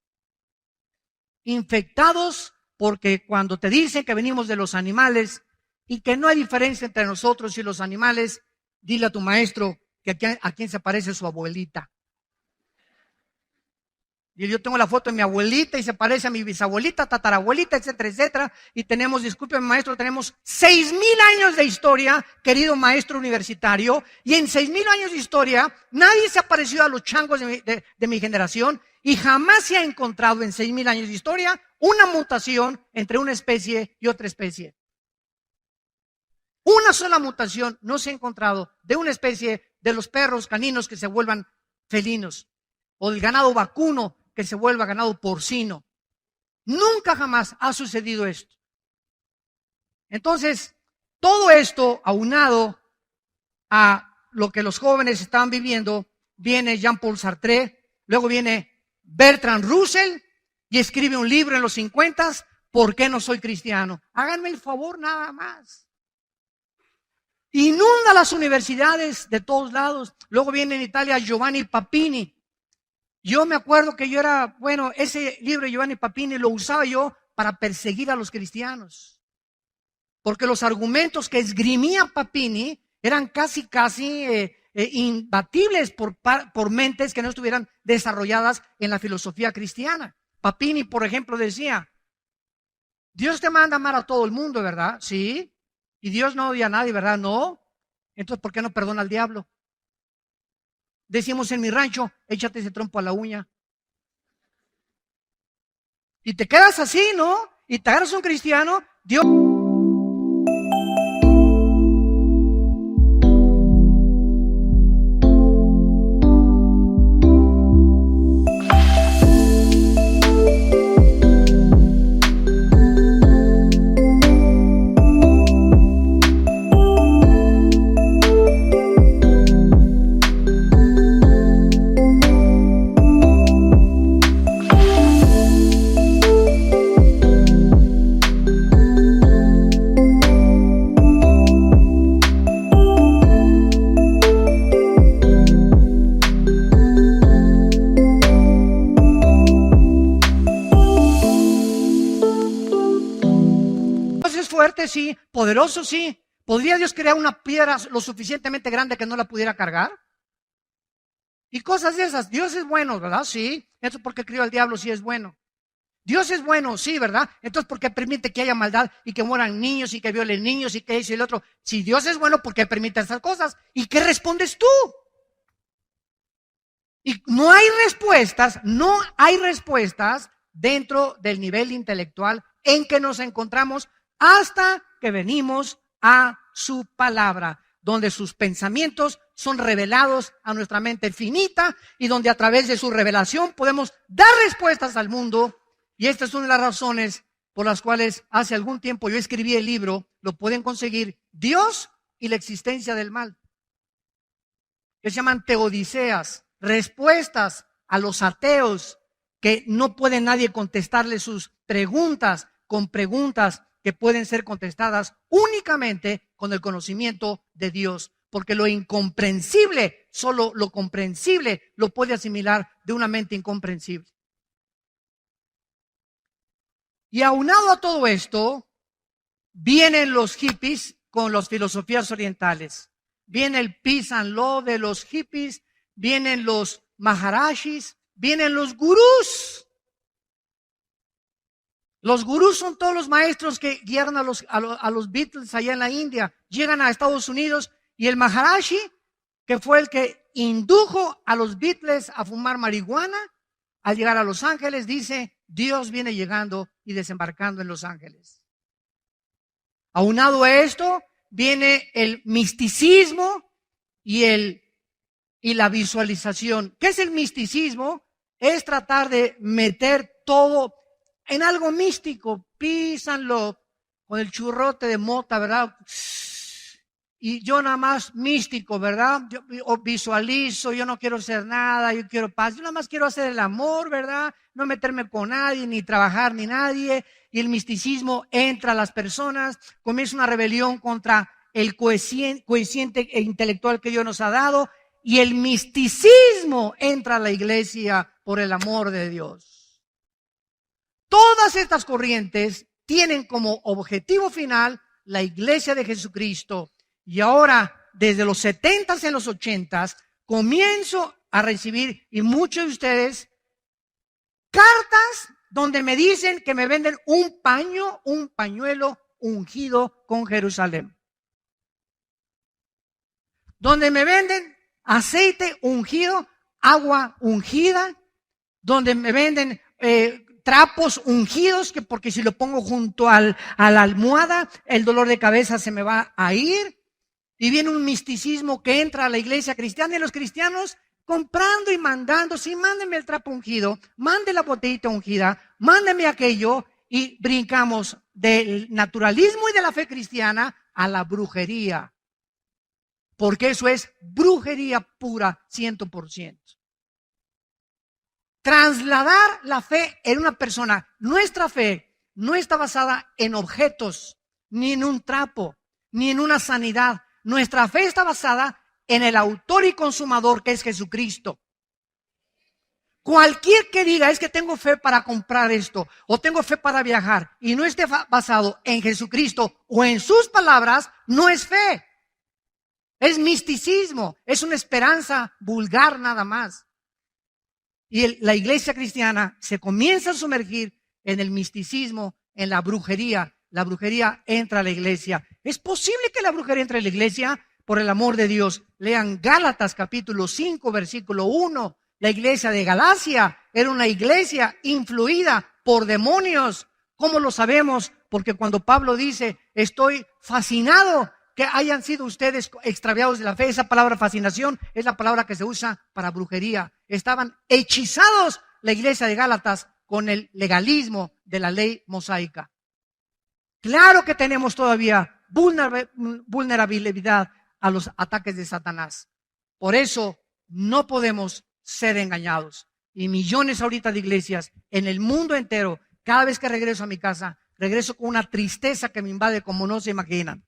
Infectados porque cuando te dicen que venimos de los animales y que no hay diferencia entre nosotros y los animales, dile a tu maestro que a quién se parece su abuelita. Y yo tengo la foto de mi abuelita y se parece a mi bisabuelita, tatarabuelita, etcétera, etcétera. Y tenemos, discúlpeme maestro, tenemos 6,000 años de historia, querido maestro universitario. Y en 6,000 años de historia, nadie se ha parecido a los changos de mi generación. Y jamás se ha encontrado en 6,000 años de historia una mutación entre una especie y otra especie. Una sola mutación no se ha encontrado de una especie de los perros caninos que se vuelvan felinos o del ganado vacuno que se vuelva ganado porcino. Nunca jamás ha sucedido esto. Entonces, todo esto aunado a lo que los jóvenes estaban viviendo, viene Jean-Paul Sartre, luego viene Bertrand Russell y escribe un libro en los 50, ¿por qué no soy cristiano? Háganme el favor nada más. Inunda las universidades de todos lados. Luego viene en Italia Giovanni Papini. Yo me acuerdo que ese libro de Giovanni Papini lo usaba yo para perseguir a los cristianos. Porque los argumentos que esgrimía Papini eran casi imbatibles por mentes que no estuvieran desarrolladas en la filosofía cristiana. Papini, por ejemplo, decía, Dios te manda a amar a todo el mundo, ¿verdad? Sí. Y Dios no odia a nadie, ¿verdad? No. Entonces, ¿por qué no perdona al diablo? Decimos en mi rancho, échate ese trompo a la uña. Y te quedas así, ¿no? Y te agarras un cristiano, Dios... Sí, poderoso sí. ¿Podría Dios crear una piedra lo suficientemente grande que no la pudiera cargar? Y cosas de esas. Dios es bueno, ¿verdad? Sí. Entonces, ¿por qué crió al diablo si es bueno? Dios es bueno, sí, ¿verdad? Entonces, ¿por qué permite que haya maldad y que mueran niños y que violen niños y que eso y el otro? Si Dios es bueno, ¿por qué permite esas cosas? ¿Y qué respondes tú? Y no hay respuestas dentro del nivel intelectual en que nos encontramos hasta que venimos a su palabra, donde sus pensamientos son revelados a nuestra mente finita y donde a través de su revelación podemos dar respuestas al mundo. Y esta es una de las razones por las cuales hace algún tiempo yo escribí el libro, lo pueden conseguir, Dios y la existencia del mal, que se llaman teodiceas, respuestas a los ateos que no puede nadie contestarle sus preguntas con preguntas que pueden ser contestadas únicamente con el conocimiento de Dios, porque lo incomprensible, solo lo comprensible lo puede asimilar de una mente incomprensible. Y aunado a todo esto, vienen los hippies con las filosofías orientales. Viene el peace and love de los hippies, vienen los maharashis, vienen los gurús. Los gurús son todos los maestros que guiaron a los Beatles allá en la India. Llegan a Estados Unidos y el maharashi, que fue el que indujo a los Beatles a fumar marihuana, al llegar a Los Ángeles, dice, Dios viene llegando y desembarcando en Los Ángeles. Aunado a esto, viene el misticismo y la visualización. ¿Qué es el misticismo? Es tratar de meter todo en algo místico, písanlo con el churrote de mota, ¿verdad? Y yo nada más místico, ¿verdad? Yo visualizo, yo no quiero hacer nada, yo quiero paz, yo nada más quiero hacer el amor, ¿verdad? No meterme con nadie, ni trabajar ni nadie. Y el misticismo entra a las personas, comienza una rebelión contra el coeficiente intelectual que Dios nos ha dado, y el misticismo entra a la iglesia por el amor de Dios. Todas estas corrientes tienen como objetivo final la iglesia de Jesucristo. Y ahora, desde los 70s en los 80s, comienzo a recibir, y muchos de ustedes, cartas donde me dicen que me venden un pañuelo ungido con Jerusalén. Donde me venden aceite ungido, agua ungida, donde me venden trapos ungidos, que porque si lo pongo junto a la almohada, el dolor de cabeza se me va a ir. Y viene un misticismo que entra a la iglesia cristiana y los cristianos comprando y mandando, sí, mándenme el trapo ungido, mándenme la botellita ungida, mándenme aquello, y brincamos del naturalismo y de la fe cristiana a la brujería. Porque eso es brujería pura, 100%. Trasladar la fe en una persona. Nuestra fe no está basada en objetos, ni en un trapo, ni en una sanidad. Nuestra fe está basada en el autor y consumador, que es Jesucristo. Cualquier que diga, es que tengo fe para comprar esto, o tengo fe para viajar, y no esté basado en Jesucristo o en sus palabras, no es fe. Es misticismo, es una esperanza vulgar nada más. Y la iglesia cristiana se comienza a sumergir en el misticismo, en la brujería. La brujería entra a la iglesia. ¿Es posible que la brujería entre a la iglesia? Por el amor de Dios, lean Gálatas capítulo 5, versículo 1. La iglesia de Galacia era una iglesia influida por demonios. ¿Cómo lo sabemos? Porque cuando Pablo dice, estoy fascinado que hayan sido ustedes extraviados de la fe, esa palabra fascinación es la palabra que se usa para brujería. Estaban hechizados la iglesia de Gálatas con el legalismo de la ley mosaica. Claro que tenemos todavía vulnerabilidad a los ataques de Satanás. Por eso no podemos ser engañados. Y millones ahorita de iglesias en el mundo entero, cada vez que regreso a mi casa, regreso con una tristeza que me invade como no se imaginan.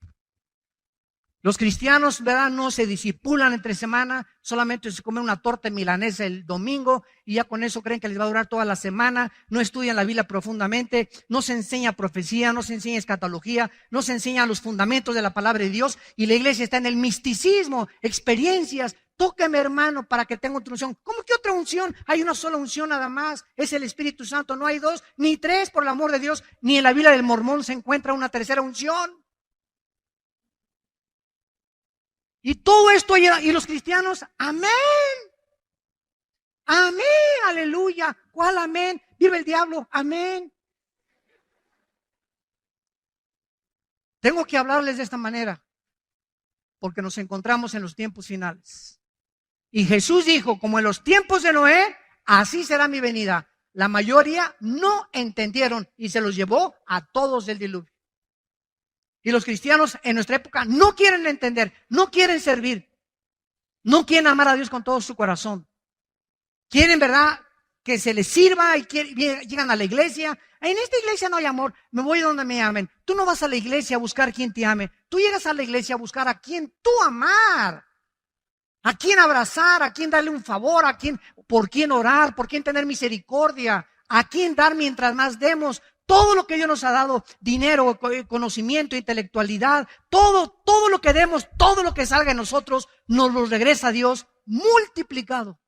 Los cristianos, ¿verdad?, no se disipulan entre semana, solamente se comen una torta milanesa el domingo y ya con eso creen que les va a durar toda la semana. No estudian la Biblia profundamente, no se enseña profecía, no se enseña escatología, no se enseñan los fundamentos de la palabra de Dios, y la iglesia está en el misticismo, experiencias. Tóqueme, hermano, para que tenga otra unción. ¿Cómo que otra unción? Hay una sola unción nada más, es el Espíritu Santo, no hay dos ni tres, por el amor de Dios. Ni en la Biblia del Mormón se encuentra una tercera unción. Y todo esto, y los cristianos, amén. Amén, aleluya. ¿Cuál amén? Vive el diablo, amén. Tengo que hablarles de esta manera porque nos encontramos en los tiempos finales. Y Jesús dijo, como en los tiempos de Noé, así será mi venida. La mayoría no entendieron y se los llevó a todos del diluvio. Y los cristianos en nuestra época no quieren entender, no quieren servir, no quieren amar a Dios con todo su corazón. Quieren, ¿verdad?, que se les sirva y llegan a la iglesia. En esta iglesia no hay amor, me voy donde me amen. Tú no vas a la iglesia a buscar quien te ame. Tú llegas a la iglesia a buscar a quien tú amar. A quién abrazar, a quién darle un favor, por quién orar, por quién tener misericordia, a quién dar mientras más demos. Todo lo que Dios nos ha dado, dinero, conocimiento, intelectualidad, todo lo que demos, todo lo que salga de nosotros, nos lo regresa a Dios multiplicado.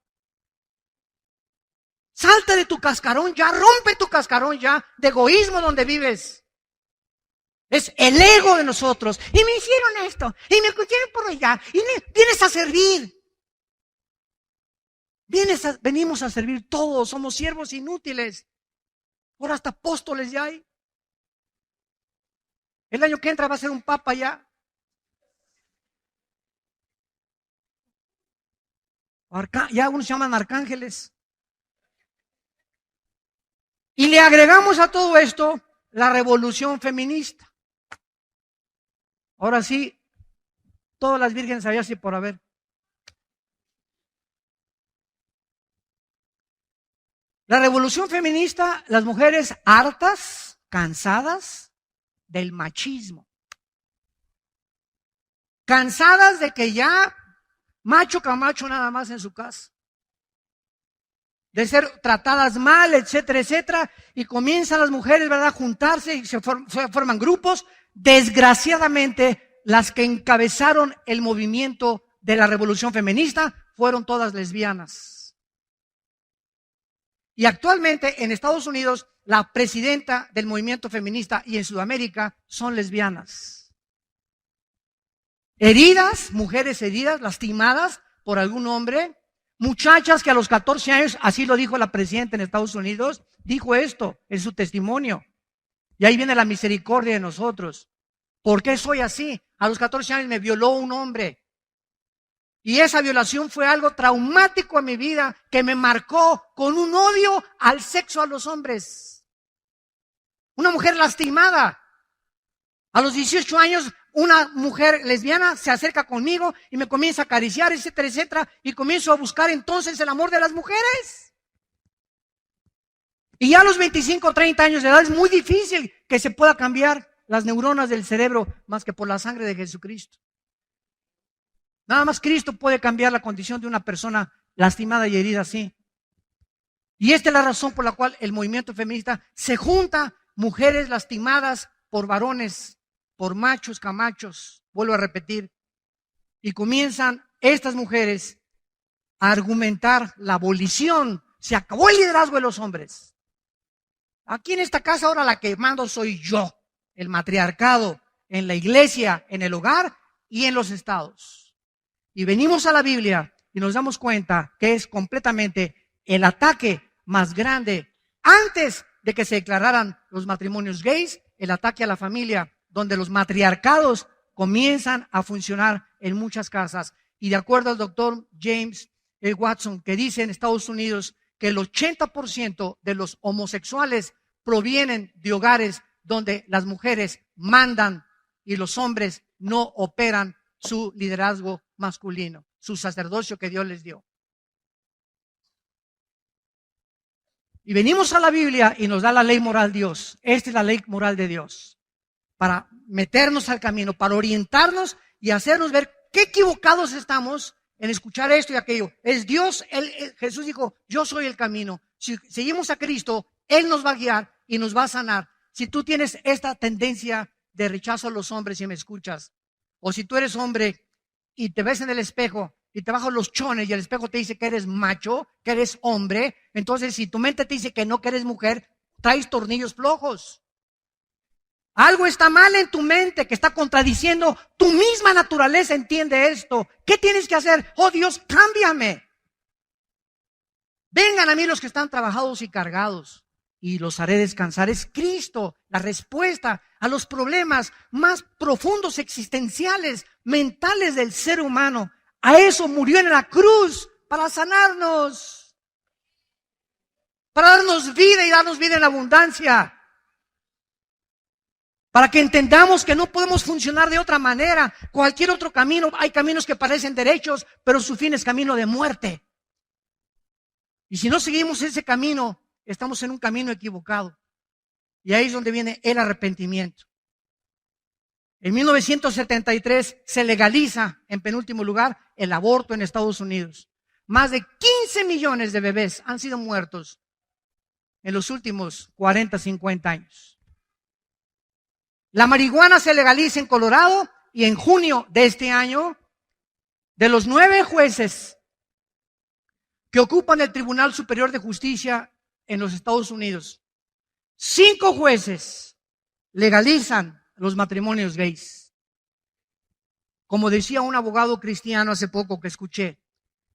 Salta de tu cascarón ya, rompe tu cascarón ya de egoísmo donde vives. Es el ego de nosotros. Y me hicieron esto, y me escucharon por allá, y vienes a servir. Venimos a servir todos, somos siervos inútiles. Ahora hasta apóstoles ya hay. El año que entra va a ser un papa ya. Ya unos se llaman arcángeles. Y le agregamos a todo esto la revolución feminista. Ahora sí, todas las vírgenes había así por haber. La revolución feminista, las mujeres hartas, cansadas del machismo. Cansadas de que ya macho camacho nada más en su casa. De ser tratadas mal, etcétera, etcétera. Y comienzan las mujeres, ¿verdad?, a juntarse y se forman grupos. Desgraciadamente, las que encabezaron el movimiento de la revolución feminista fueron todas lesbianas. Y actualmente en Estados Unidos, la presidenta del movimiento feminista y en Sudamérica son lesbianas. Heridas, mujeres heridas, lastimadas por algún hombre. Muchachas que a los 14 años, así lo dijo la presidenta en Estados Unidos, dijo esto en su testimonio. Y ahí viene la misericordia de nosotros. ¿Por qué soy así? A los 14 años me violó un hombre. Y esa violación fue algo traumático en mi vida que me marcó con un odio al sexo, a los hombres. Una mujer lastimada. A los 18 años, una mujer lesbiana se acerca conmigo y me comienza a acariciar, etcétera, etcétera. Y comienzo a buscar entonces el amor de las mujeres. Y ya a los 25 o 30 años de edad es muy difícil que se pueda cambiar las neuronas del cerebro más que por la sangre de Jesucristo. Nada más Cristo puede cambiar la condición de una persona lastimada y herida así. Y esta es la razón por la cual el movimiento feminista se junta mujeres lastimadas por varones, por machos, camachos, vuelvo a repetir. Y comienzan estas mujeres a argumentar la abolición. Se acabó el liderazgo de los hombres. Aquí en esta casa ahora la que mando soy yo, el matriarcado, en la iglesia, en el hogar y en los estados. Y venimos a la Biblia y nos damos cuenta que es completamente el ataque más grande antes de que se declararan los matrimonios gays, el ataque a la familia, donde los matriarcados comienzan a funcionar en muchas casas. Y de acuerdo al doctor James Watson, que dice en Estados Unidos que el 80% de los homosexuales provienen de hogares donde las mujeres mandan y los hombres no operan su liderazgo masculino, su sacerdocio que Dios les dio. Y venimos a la Biblia y nos da la ley moral Dios. Esta es la ley moral de Dios. Para meternos al camino, para orientarnos y hacernos ver qué equivocados estamos en escuchar esto y aquello. Es Dios, Jesús dijo, yo soy el camino. Si seguimos a Cristo, Él nos va a guiar y nos va a sanar. Si tú tienes esta tendencia de rechazo a los hombres y me escuchas, o si tú eres hombre y te ves en el espejo y te bajas los chones y el espejo te dice que eres macho, que eres hombre, entonces si tu mente te dice que no, que eres mujer, traes tornillos flojos. Algo está mal en tu mente que está contradiciendo tu misma naturaleza, entiende esto. ¿Qué tienes que hacer? Oh Dios, cámbiame. Vengan a mí los que están trabajados y cargados, y los haré descansar. Es Cristo la respuesta a los problemas más profundos, existenciales, mentales del ser humano. A eso murió en la cruz, para sanarnos, para darnos vida y darnos vida en abundancia. Para que entendamos que no podemos funcionar de otra manera. Cualquier otro camino, hay caminos que parecen derechos, pero su fin es camino de muerte. Y si no seguimos ese camino, estamos en un camino equivocado. Y ahí es donde viene el arrepentimiento. En 1973 se legaliza, en penúltimo lugar, el aborto en Estados Unidos. Más de 15 millones de bebés han sido muertos en los últimos 40, 50 años. La marihuana se legaliza en Colorado y en junio de este año, de los 9 jueces que ocupan el Tribunal Superior de Justicia en los Estados Unidos, 5 jueces legalizan los matrimonios gays. Como decía un abogado cristiano hace poco que escuché,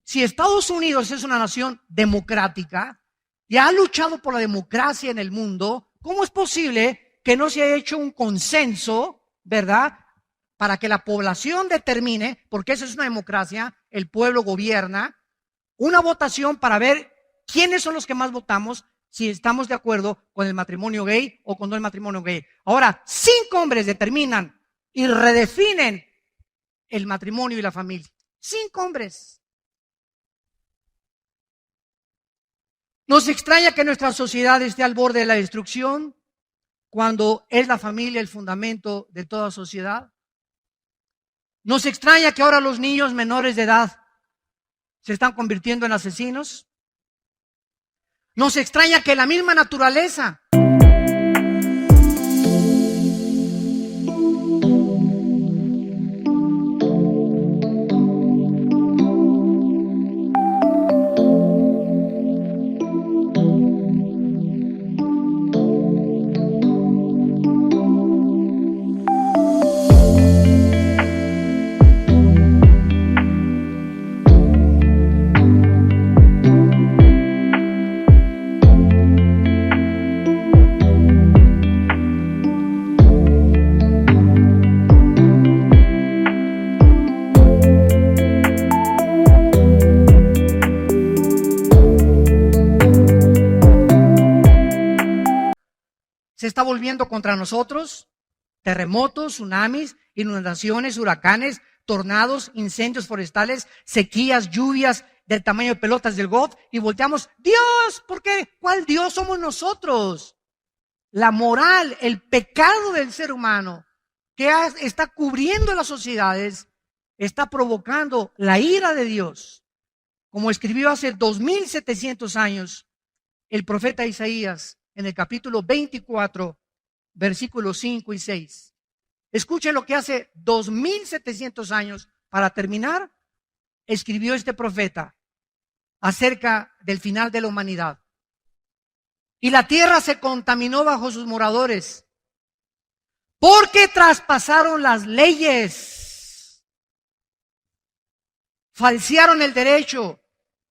si Estados Unidos es una nación democrática y ha luchado por la democracia en el mundo, ¿cómo es posible que no se haya hecho un consenso, verdad, para que la población determine, porque esa es una democracia, el pueblo gobierna, una votación para ver quiénes son los que más votamos, si estamos de acuerdo con el matrimonio gay o con no el matrimonio gay? Ahora, 5 hombres determinan y redefinen el matrimonio y la familia. 5 hombres. Nos extraña que nuestra sociedad esté al borde de la destrucción, cuando es la familia el fundamento de toda sociedad. Nos extraña que ahora los niños menores de edad se están convirtiendo en asesinos. Nos extraña que la misma naturaleza se está volviendo contra nosotros. Terremotos, tsunamis, inundaciones, huracanes, tornados, incendios forestales, sequías, lluvias del tamaño de pelotas del golf, y volteamos, Dios, ¿por qué? ¿Cuál Dios? Somos nosotros. La moral, el pecado del ser humano que está cubriendo las sociedades, está provocando la ira de Dios. Como escribió hace 2700 años el profeta Isaías en el capítulo 24, versículos 5 y 6. Escuchen lo que hace 2700 años, para terminar, escribió este profeta acerca del final de la humanidad. Y la tierra se contaminó bajo sus moradores, porque traspasaron las leyes, falsearon el derecho.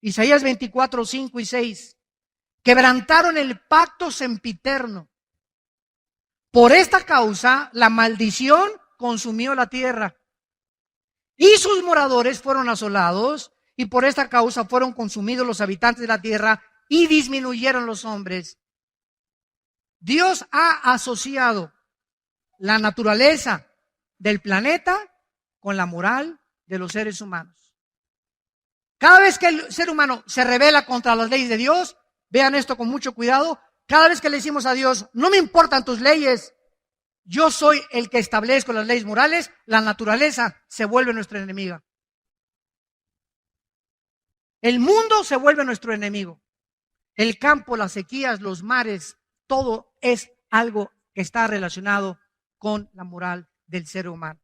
Isaías 24, 5 y 6. Quebrantaron el pacto sempiterno. Por esta causa, la maldición consumió la tierra y sus moradores fueron asolados, y por esta causa fueron consumidos los habitantes de la tierra y disminuyeron los hombres. Dios ha asociado la naturaleza del planeta con la moral de los seres humanos. Cada vez que el ser humano se rebela contra las leyes de Dios, vean esto con mucho cuidado, cada vez que le decimos a Dios, no me importan tus leyes, yo soy el que establezco las leyes morales, la naturaleza se vuelve nuestra enemiga. El mundo se vuelve nuestro enemigo. El campo, las sequías, los mares, todo es algo que está relacionado con la moral del ser humano.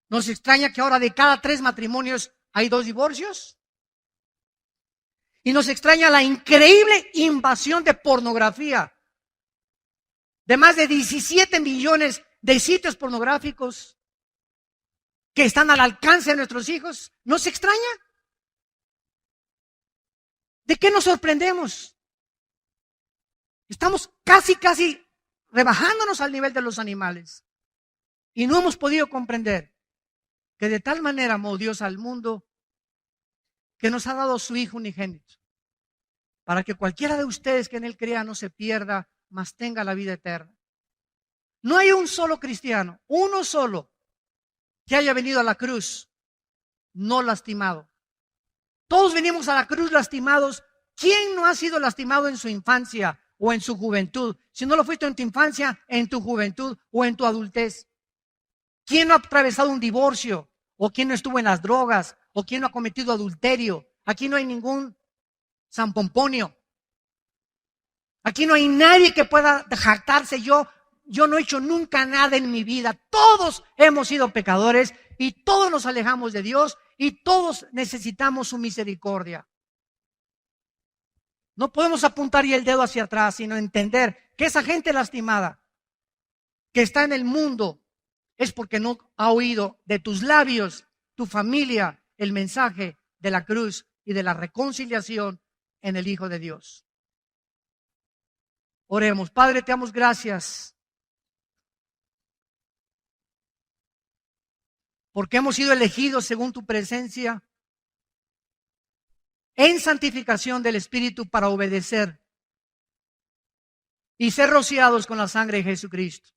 ¿Nos extraña que ahora de cada 3 matrimonios hay 2 divorcios? Y nos extraña la increíble invasión de pornografía, de más de 17 millones de sitios pornográficos que están al alcance de nuestros hijos. ¿Nos extraña? ¿De qué nos sorprendemos? Estamos casi rebajándonos al nivel de los animales. Y no hemos podido comprender que de tal manera amó Dios al mundo que nos ha dado su Hijo unigénito, para que cualquiera de ustedes que en Él crea no se pierda, mas tenga la vida eterna. No hay un solo cristiano, uno solo, que haya venido a la cruz no lastimado. Todos venimos a la cruz lastimados. ¿Quién no ha sido lastimado en su infancia o en su juventud? Si no lo fuiste en tu infancia, en tu juventud o en tu adultez. ¿Quién no ha atravesado un divorcio? ¿O quién no estuvo en las drogas? ¿O quién no ha cometido adulterio? Aquí no hay ningún San Pomponio. Aquí no hay nadie que pueda jactarse. Yo no he hecho nunca nada en mi vida. Todos hemos sido pecadores y todos nos alejamos de Dios y todos necesitamos su misericordia. No podemos apuntar y el dedo hacia atrás, sino entender que esa gente lastimada que está en el mundo es porque no ha oído de tus labios, tu familia, el mensaje de la cruz y de la reconciliación en el Hijo de Dios. Oremos. Padre, te damos gracias porque hemos sido elegidos según tu presencia en santificación del Espíritu para obedecer y ser rociados con la sangre de Jesucristo.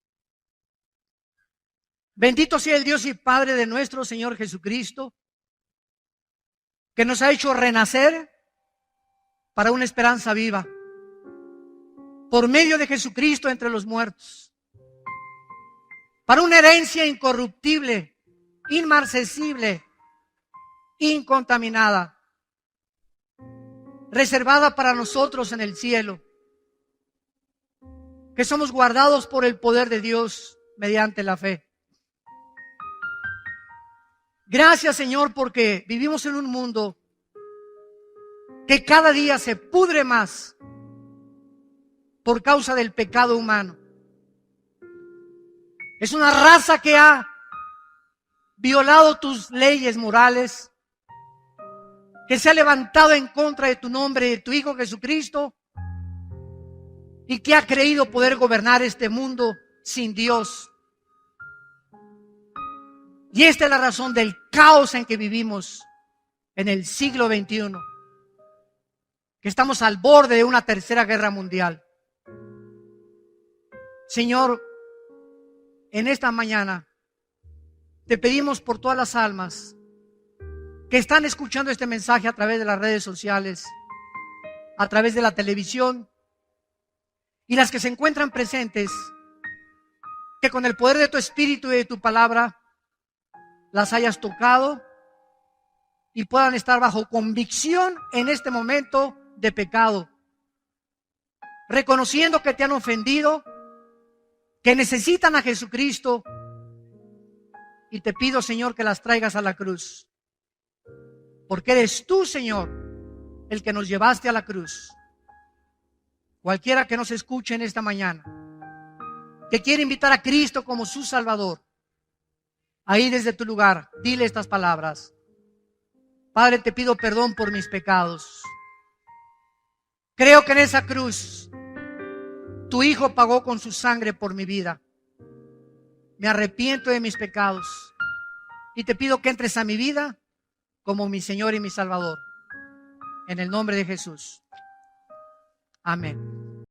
Bendito sea el Dios y Padre de nuestro Señor Jesucristo, que nos ha hecho renacer para una esperanza viva, por medio de Jesucristo entre los muertos, para una herencia incorruptible, inmarcesible, incontaminada, reservada para nosotros en el cielo, que somos guardados por el poder de Dios mediante la fe. Gracias, Señor, porque vivimos en un mundo que cada día se pudre más por causa del pecado humano. Es una raza que ha violado tus leyes morales, que se ha levantado en contra de tu nombre y de tu Hijo Jesucristo, y que ha creído poder gobernar este mundo sin Dios. Y esta es la razón del caos en que vivimos en el siglo XXI, que estamos al borde de una tercera guerra mundial. Señor, en esta mañana te pedimos por todas las almas que están escuchando este mensaje a través de las redes sociales, a través de la televisión, y las que se encuentran presentes, que con el poder de tu Espíritu y de tu palabra las hayas tocado y puedan estar bajo convicción en este momento de pecado, reconociendo que te han ofendido, que necesitan a Jesucristo, y te pido, Señor, que las traigas a la cruz, porque eres tú, Señor, el que nos llevaste a la cruz. Cualquiera que nos escuche en esta mañana, que quiere invitar a Cristo como su Salvador, ahí desde tu lugar, dile estas palabras: Padre, te pido perdón por mis pecados. Creo que en esa cruz tu Hijo pagó con su sangre por mi vida. Me arrepiento de mis pecados y te pido que entres a mi vida como mi Señor y mi Salvador. En el nombre de Jesús. Amén.